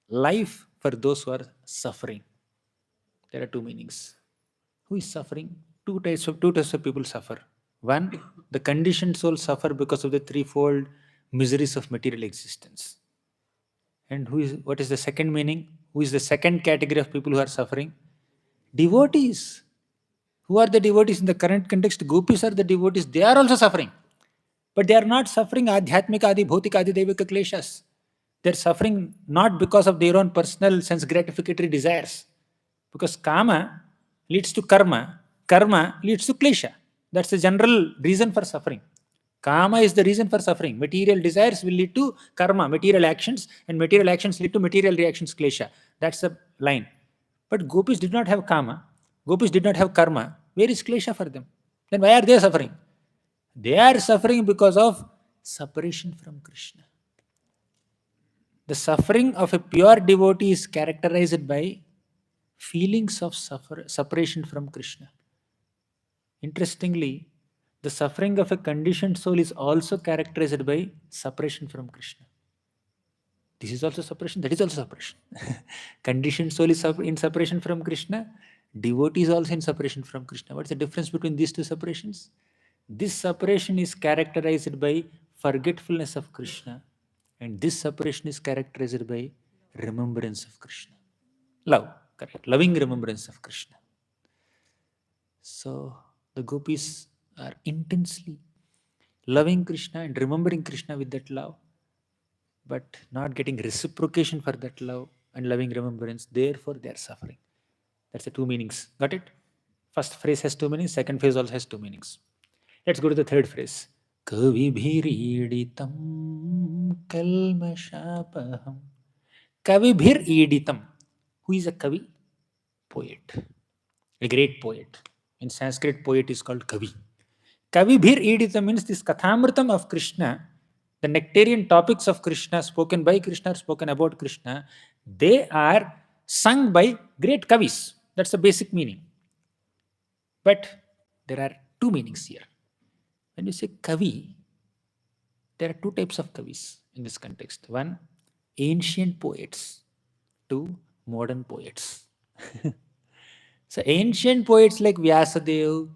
life for those who are suffering. There are two meanings. Who is suffering? Two types of people suffer. One, the conditioned soul suffer because of the threefold miseries of material existence. And what is the second meaning? Who is the second category of people who are suffering? Devotees. Who are the devotees in the current context? Gopis are the devotees. They are also suffering. But they are not suffering adhyatmika, adi bhautika, adi devika kleshas. They are suffering not because of their own personal sense gratificatory desires. Because kama leads to karma, karma leads to klesha. That's the general reason for suffering. Kama is the reason for suffering. Material desires will lead to karma, material actions, and material actions lead to material reactions, klesha. That's the line. But gopis did not have kama, gopis did not have karma. Where is klesha for them? Then why are they suffering? They are suffering because of separation from Krishna. The suffering of a pure devotee is characterized by feelings of separation from Krishna. Interestingly, the suffering of a conditioned soul is also characterized by separation from Krishna. This is also separation, that is also separation. Conditioned soul is in separation from Krishna, devotee is also in separation from Krishna. What's the difference between these two separations? This separation is characterized by forgetfulness of Krishna, and this separation is characterized by remembrance of Krishna. Love, correct. Loving remembrance of Krishna. So the gopis are intensely loving Krishna and remembering Krishna with that love, but not getting reciprocation for that love and loving remembrance. Therefore, they are suffering. That's the two meanings. Got it? First phrase has two meanings, second phrase also has two meanings. Let's go to the third phrase. Kavibhiriditam kalmashapaham. Kavibhiriditam. Who is a kavi? Poet. A great poet. In Sanskrit, poet is called kavi. Kavibhiriditam means this kathamritam of Krishna, the nectarian topics of Krishna spoken by Krishna, spoken about Krishna, they are sung by great kavis. That's the basic meaning. But there are two meanings here. When you say kavi, there are two types of kavis in this context. One, ancient poets. Two, modern poets. So ancient poets like Vyasadeva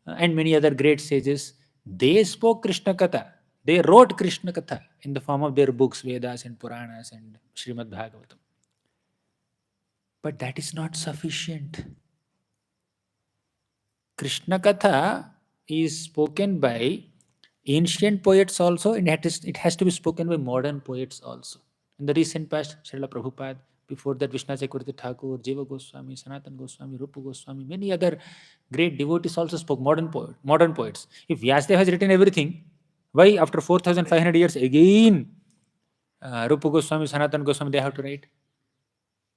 and many other great sages, they spoke Krishna Katha. They wrote Krishna Katha in the form of their books, Vedas and Puranas and Srimad Bhagavatam. But that is not sufficient. Krishna Katha is spoken by ancient poets also, and it has to be spoken by modern poets also. In the recent past, Srila Prabhupada, before that Vishnu Chakravarti Thakur, Jiva Goswami, Sanatan Goswami, Rupa Goswami, many other great devotees also spoke modern poets. If Vyasadeva has written everything, why after 4,500 years again Rupa Goswami, Sanatan Goswami, they have to write?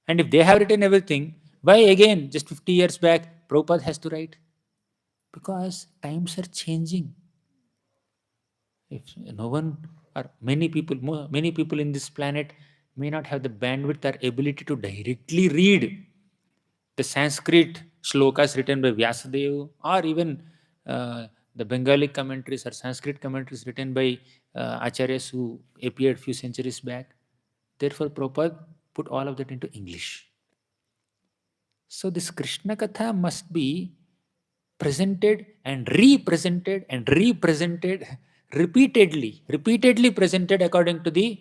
And if they have written everything, why again, just 50 years back, Prabhupada has to write? Because times are changing. If no one or many people in this planet may not have the bandwidth or ability to directly read the Sanskrit shlokas written by Vyasadeva, or even the Bengali commentaries or Sanskrit commentaries written by acharyas who appeared few centuries back. Therefore, Prabhupada put all of that into English. So this Krishna Katha must be presented and represented repeatedly presented according to the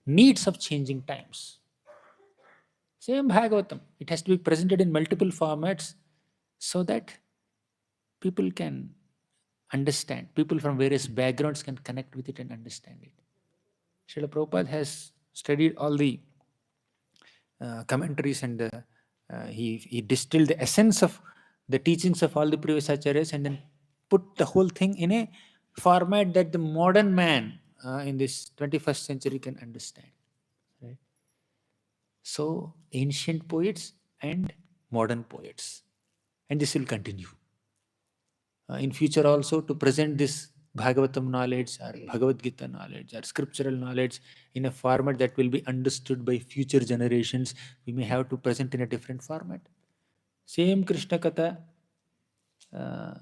needs of changing times. Same Bhagavatam. It has to be presented in multiple formats so that people can understand. People from various backgrounds can connect with it and understand it. Srila Prabhupada has studied all the commentaries, and he distilled the essence of the teachings of all the previous acharyas and then put the whole thing in a format that the modern man in this 21st century can understand. Right? So ancient poets and modern poets, and this will continue in future also, to present this Bhagavatam knowledge or Bhagavad Gita knowledge or scriptural knowledge in a format that will be understood by future generations. We may have to present in a different format. Same Krishna Katha, uh,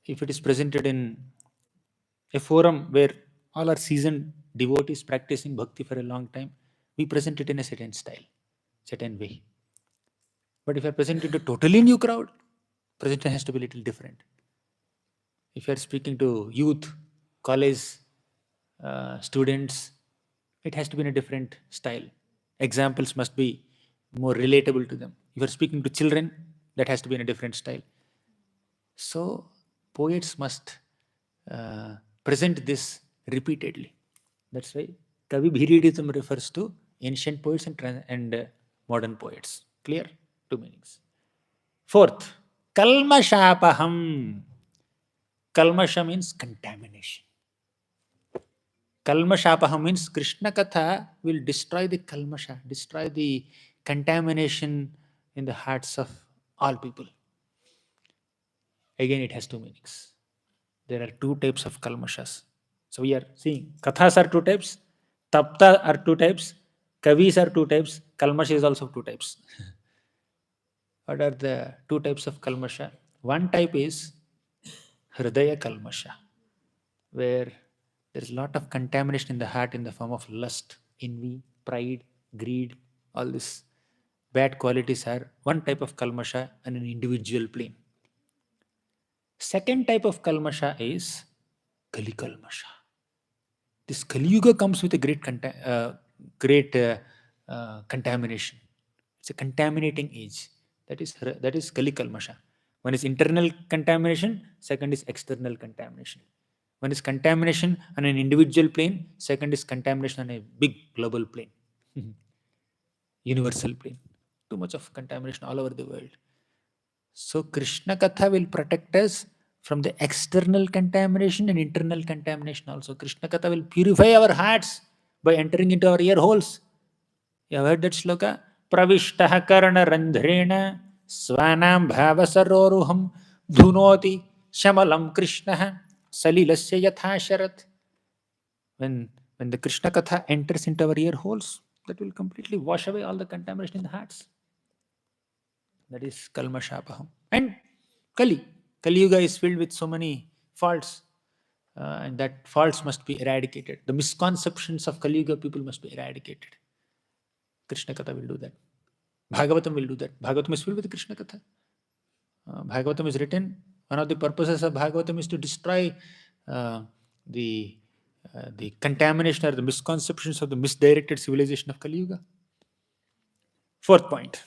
if it is presented in a forum where all are seasoned devotees practicing bhakti for a long time, we present it in a certain style, certain way. But if I present it to a totally new crowd, presentation has to be a little different. If you are speaking to youth, college students, it has to be in a different style. Examples must be more relatable to them. If you are speaking to children, that has to be in a different style. So, poets must present this repeatedly. That's why Kavi Bhiridism refers to ancient poets and modern poets. Clear? Two meanings. Fourth, Kalmashapaham. Kalmasha means contamination. Kalmashapaham means Krishna Katha will destroy the kalmasha, destroy the contamination in the hearts of all people. Again, it has two meanings. There are two types of kalmashas. So we are seeing Kathas are two types, Tapta are two types, Kavis are two types, Kalmasha is also two types. What are the two types of kalmasha? One type is Hridaya kalmasha, where there's a lot of contamination in the heart in the form of lust, envy, pride, greed. All these bad qualities are one type of kalmasha on an individual plane. Second type of kalmasha is Kali kalmasha. This Kali Yuga comes with a great contamination. It's a contaminating age. That is Kali kalmasha. One is internal contamination, second is external contamination. One is contamination on an individual plane, second is contamination on a big global plane, universal plane. Too much of contamination all over the world. So Krishna Katha will protect us from the external contamination and internal contamination also. Krishna Katha will purify our hearts by entering into our ear holes. You have heard that shloka? Pravishtaha karana randhrena svanam bhavasaroruham dhunoti shamalam Krishna salilasya yatha sharat. When the Krishna Katha enters into our ear holes, that will completely wash away all the contamination in the hearts. That is Kalmashapaham. And Kali. Kali Yuga is filled with so many faults, and that faults must be eradicated. The misconceptions of Kali Yuga people must be eradicated. Krishna Katha will do that. Bhagavatam will do that. Bhagavatam is filled with Krishna Katha. Bhagavatam is written. One of the purposes of Bhagavatam is to destroy the contamination or the misconceptions of the misdirected civilization of Kali Yuga. Fifth point.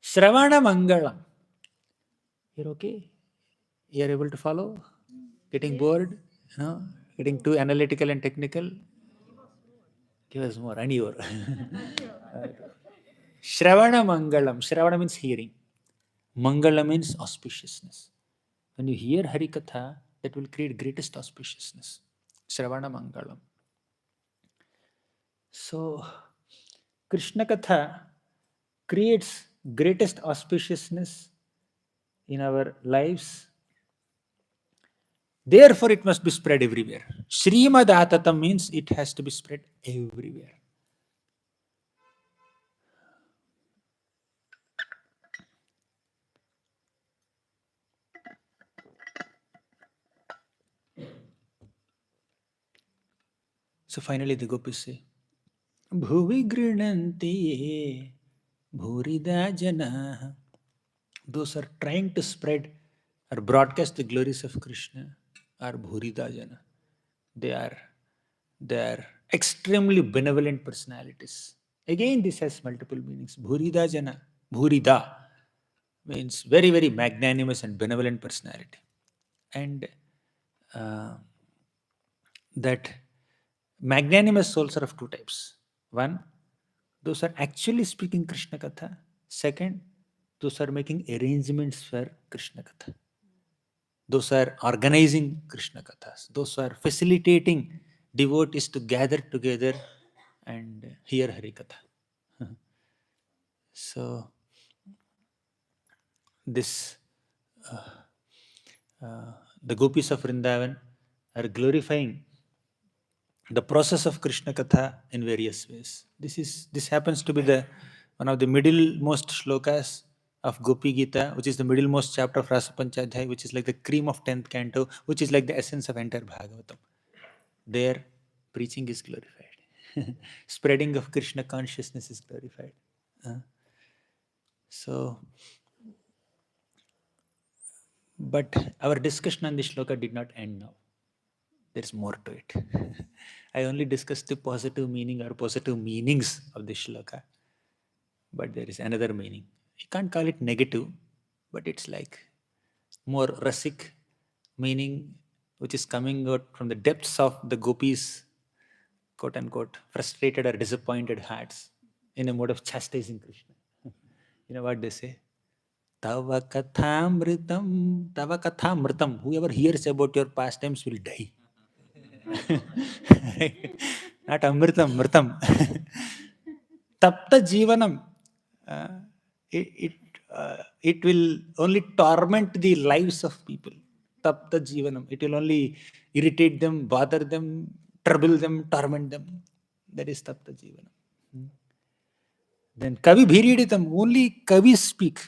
Shravana Mangalam. You're okay? You're able to follow? Getting bored? No? Getting too analytical and technical? Give us more. And your. Shravana Mangalam. Shravana means hearing. Mangala means auspiciousness. When you hear Harikatha, that will create greatest auspiciousness. Shravana Mangalam. So, Krishna Katha creates greatest auspiciousness in our lives. Therefore, it must be spread everywhere. Srimad Atatam means it has to be spread everywhere. So finally the Gopis say, Bhuvi grinanti ye bhurida jana. Those are trying to spread or broadcast the glories of Krishna are bhurida jana. They are extremely benevolent personalities. Again, this has multiple meanings. Bhurida jana. Bhurida means very, very magnanimous and benevolent personality. And that magnanimous souls are of two types. One, those are actually speaking Krishna Katha. Second, those are making arrangements for Krishna Katha. Those are organizing Krishna Kathas. Those are facilitating devotees to gather together and hear Harikatha. So, this the Gopis of Vrindavan are glorifying the process of Krishna Katha in various ways. This happens to be the one of the middlemost shlokas of Gopi Gita, which is the middlemost chapter of Rasa Panchadhyay, which is like the cream of 10th canto, which is like the essence of entire Bhagavatam. There, preaching is glorified. Spreading of Krishna consciousness is glorified. But our discussion on this shloka did not end now. There's more to it. I only discussed the positive meaning or positive meanings of this shloka. But there is another meaning. You can't call it negative, but it's like more rasic meaning, which is coming out from the depths of the Gopis, quote unquote, frustrated or disappointed hearts in a mode of chastising Krishna. You know what they say? Tava kathamritam, tava kathamritam. Whoever hears about your pastimes will die. Not amritam, mritam. Tapta jivanam. It will only torment the lives of people. Tapta jivanam. It will only irritate them, bother them, trouble them, torment them. That is tapta jivanam. Then kavi bhiriditam. Only kavis speak.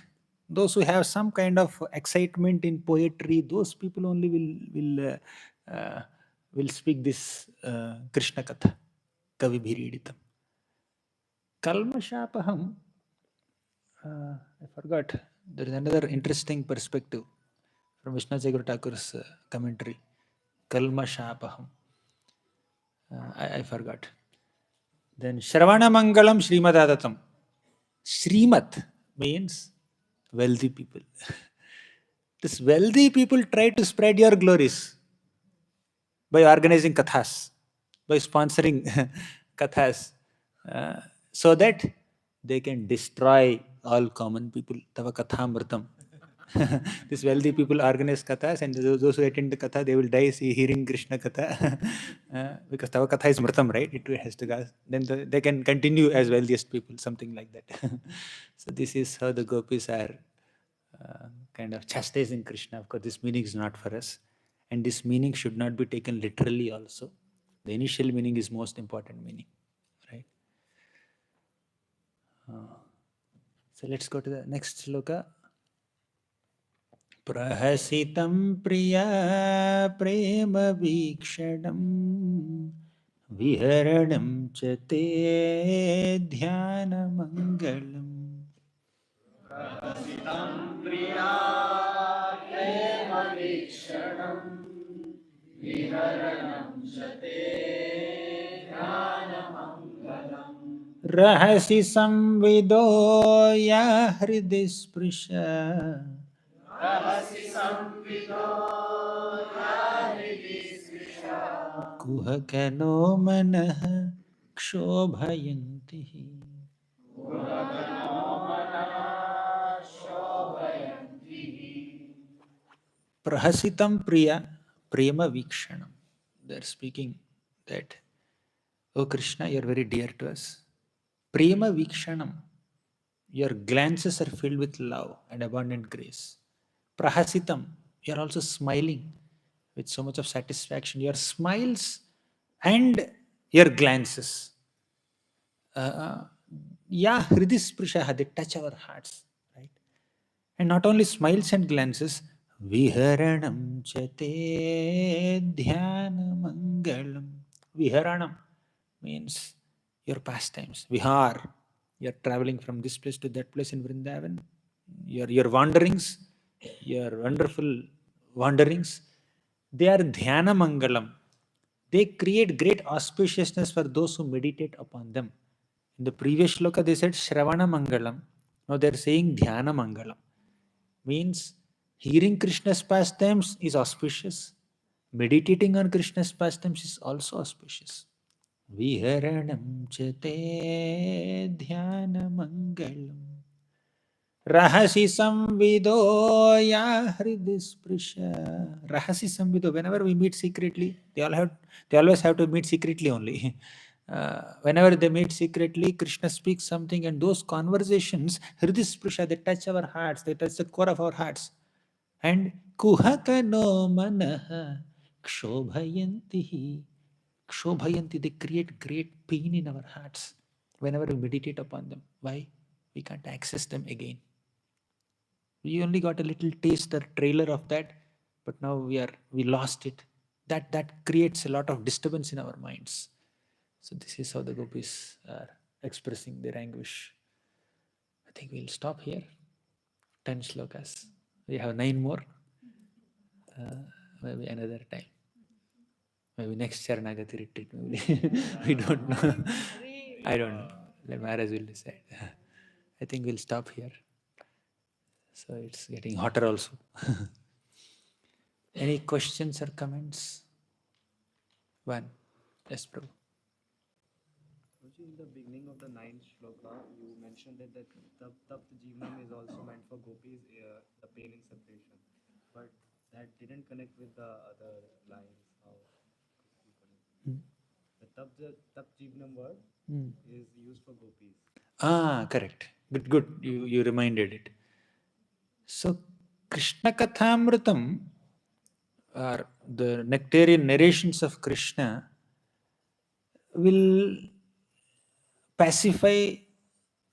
Those who have some kind of excitement in poetry, those people only will speak this Krishna Katha. Kavi bhiriditam. Kalmashapaham. I forgot. There is another interesting perspective from Vishnu Thakur's commentary. Kalmashapaham. I forgot. Then Shravana Mangalam Srimad Adatam. Srimat means wealthy people. These wealthy people try to spread your glories by organizing kathas, by sponsoring kathas, so that they can destroy all common people. Tava kathamritam. These wealthy people organize kathas, and those who attend the katha, they will die hearing Krishna katha. Because Tava katha is mritam, right? It has to go. Then they can continue as wealthiest people, something like that. So this is how the Gopis are kind of chastising Krishna. Of course, this meaning is not for us. And this meaning should not be taken literally also. The initial meaning is most important meaning. Right? So let's go to the next shloka. Prahasitam priya prema vikshadam viharanam cha te dhyana mangalam. Rahasi samvido ya hridhi sprisha. Kuhakano manah kshobhayanti. Prahasitam priya prema vikshanam. They are speaking that, oh Krishna, you are very dear to us. Prema vikshanam. Your glances are filled with love and abundant grace. Prahasitam. You are also smiling with so much of satisfaction. Your smiles and your glances. Yeah, hridisprishaha, they touch our hearts. Right? And not only smiles and glances, viharanam chate dhyana mangalam. Viharanam means your pastimes. Vihar, you're traveling from this place to that place in Vrindavan. Your wanderings, your wonderful wanderings, they are dhyana mangalam. They create great auspiciousness for those who meditate upon them. In the previous shloka, they said Shravana Mangalam. Now they are saying Dhyana Mangalam. Means hearing Krishna's pastimes is auspicious. Meditating on Krishna's pastimes is also auspicious. Viharanam chate dhyana mangalam. Rahasi samvido ya hridisprisha. Rahasi samvido. Whenever we meet secretly, they always have to meet secretly only. Whenever they meet secretly, Krishna speaks something, and those conversations, hridisprisha, they touch our hearts, they touch the core of our hearts. And kuhaka no manaha kshobhayanti. Kshobhayanti, they create great pain in our hearts whenever we meditate upon them. Why? We can't access them again. We only got a little taste or trailer of that, but now we lost it. That creates a lot of disturbance in our minds. So this is how the Gopis are expressing their anguish. I think we'll stop here. 10 shlokas. We have 9 more. Maybe another time. Maybe next Saranagati retreat. Maybe. We don't know. I don't know. The Maharaj will decide. I think we'll stop here. So it's getting hotter also. Any questions or comments? One. Yes, Prabhu. In the beginning of the 9th shloka, you mentioned that the tapt jivanam is also meant for gopis, the pain in separation. But that didn't connect with the other lines. How could you connect? The tapt jivanam word is used for gopis. Correct. Good. You reminded it. So, Krishna Kathamritam, or the nectarian narrations of Krishna, will pacify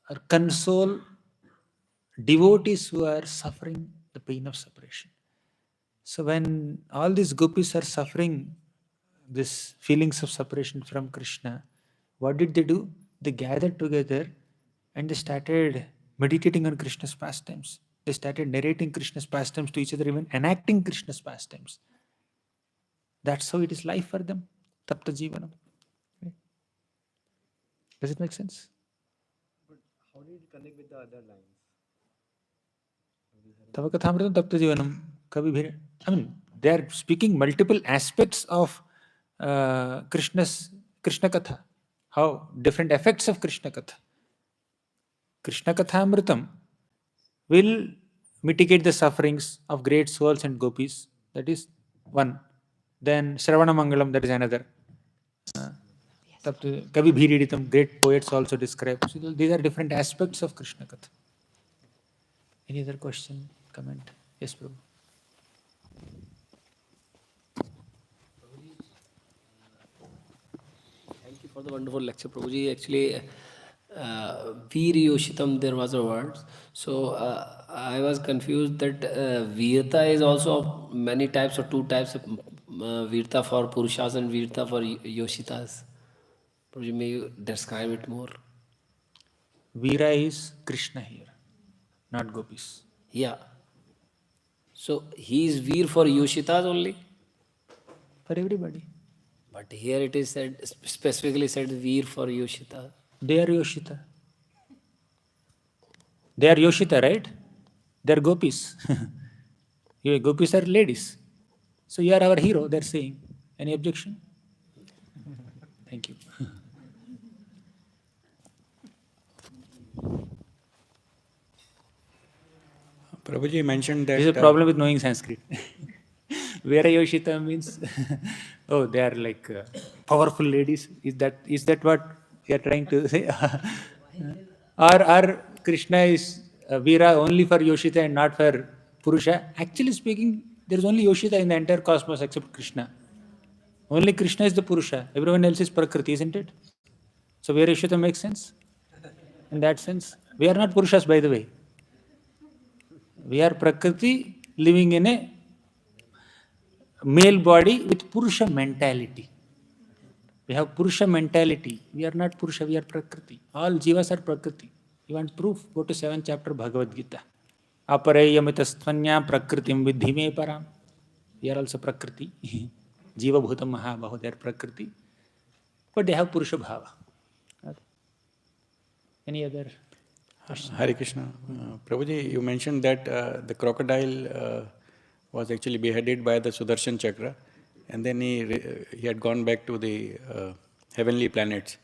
or console devotees who are suffering the pain of separation. So when all these gopis are suffering these feelings of separation from Krishna, what did they do? They gathered together and they started meditating on Krishna's pastimes. They started narrating Krishna's pastimes to each other, even enacting Krishna's pastimes. That's how it is life for them. Tapta Jivanam. Right? Does it make sense? But how did it connect with the other lines? Tava Kathamritam Tapta Jivanam. Kavi Bhira. I mean, they are speaking multiple aspects of Krishna Katha. How different effects of Krishna Katha. Krishna Kathamritam will mitigate the sufferings of great souls and gopis. That is one. Then Shravana Mangalam, that is another. Kavi Bhiriditam, great poets also describe. So these are different aspects of Krishna Katha. Any other question, comment? Yes, Prabhu. Thank you for the wonderful lecture, Prabhuji. Actually, Veer Yoshitam, there was a word. So I was confused that Virta is also many types or two types of Virta for Purushas and Virta for Yoshitas. Prabhuji, may you describe it more? Veera is Krishna here. not Gopis. Yeah. So he is Veer for Yoshitas only. For everybody. But here it is said, specifically said Veer for Yoshita. They are Yoshita. They are Yoshita, right? They are Gopis. You Gopis are ladies. So you are our hero, they're saying. Any objection? Thank you. Prabhuji mentioned that This is a problem with knowing Sanskrit. Vera Yoshita means, oh, they are like powerful ladies. Is that what you are trying to say? or Krishna is Veera only for Yoshita and not for Purusha? Actually speaking, there is only Yoshita in the entire cosmos except Krishna. Only Krishna is the Purusha. Everyone else is Prakriti, isn't it? So Veera Yoshita makes sense? In that sense, we are not Purushas, by the way. We are Prakriti living in a male body with Purusha mentality. We have Purusha mentality. We are not Purusha, we are Prakriti. All Jivas are Prakriti. You want proof? Go to 7th chapter Bhagavad Gita. Aparayamitastvanya Prakritim vidhi me param. We are also Prakriti. Jiva Bhutam Mahabahu, they are Prakriti. But they have Purusha Bhava. Any other question? Hare Krishna. Prabhuji, you mentioned that the crocodile was actually beheaded by the Sudarshan Chakra, and then he had gone back to the heavenly planets.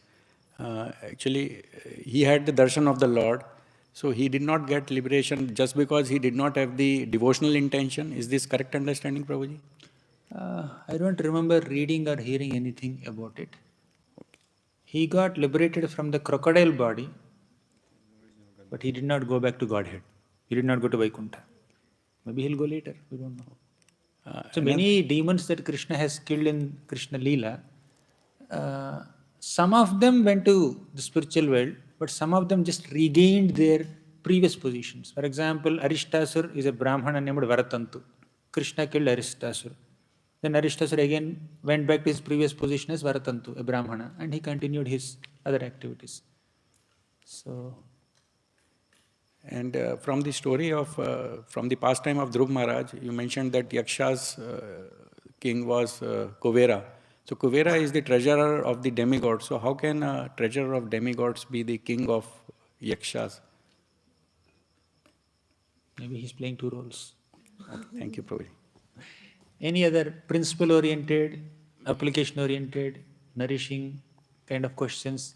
Actually, he had the darshan of the Lord, so he did not get liberation just because he did not have the devotional intention. Is this correct understanding, Prabhuji? I don't remember reading or hearing anything about it. He got liberated from the crocodile body, but he did not go back to Godhead. He did not go to Vaikuntha. Maybe he'll go later, we don't know. So many demons that Krishna has killed in Krishna Leela, some of them went to the spiritual world, but some of them just regained their previous positions. For example, Aristasur is a Brahmana named Varatantu. Krishna killed Aristasur. Then Aristasur again went back to his previous position as Varatantu, a Brahmana, and he continued his other activities. So, and from the story of, from the pastime of Dhruv Maharaj, you mentioned that Yaksha's king was Kuvera. So Kuvera is the treasurer of the demigods. So how can a treasurer of demigods be the king of Yakshas? maybe he's playing two roles. Okay, thank you, Prabhuji. Any other principle-oriented, application-oriented, nourishing kind of questions?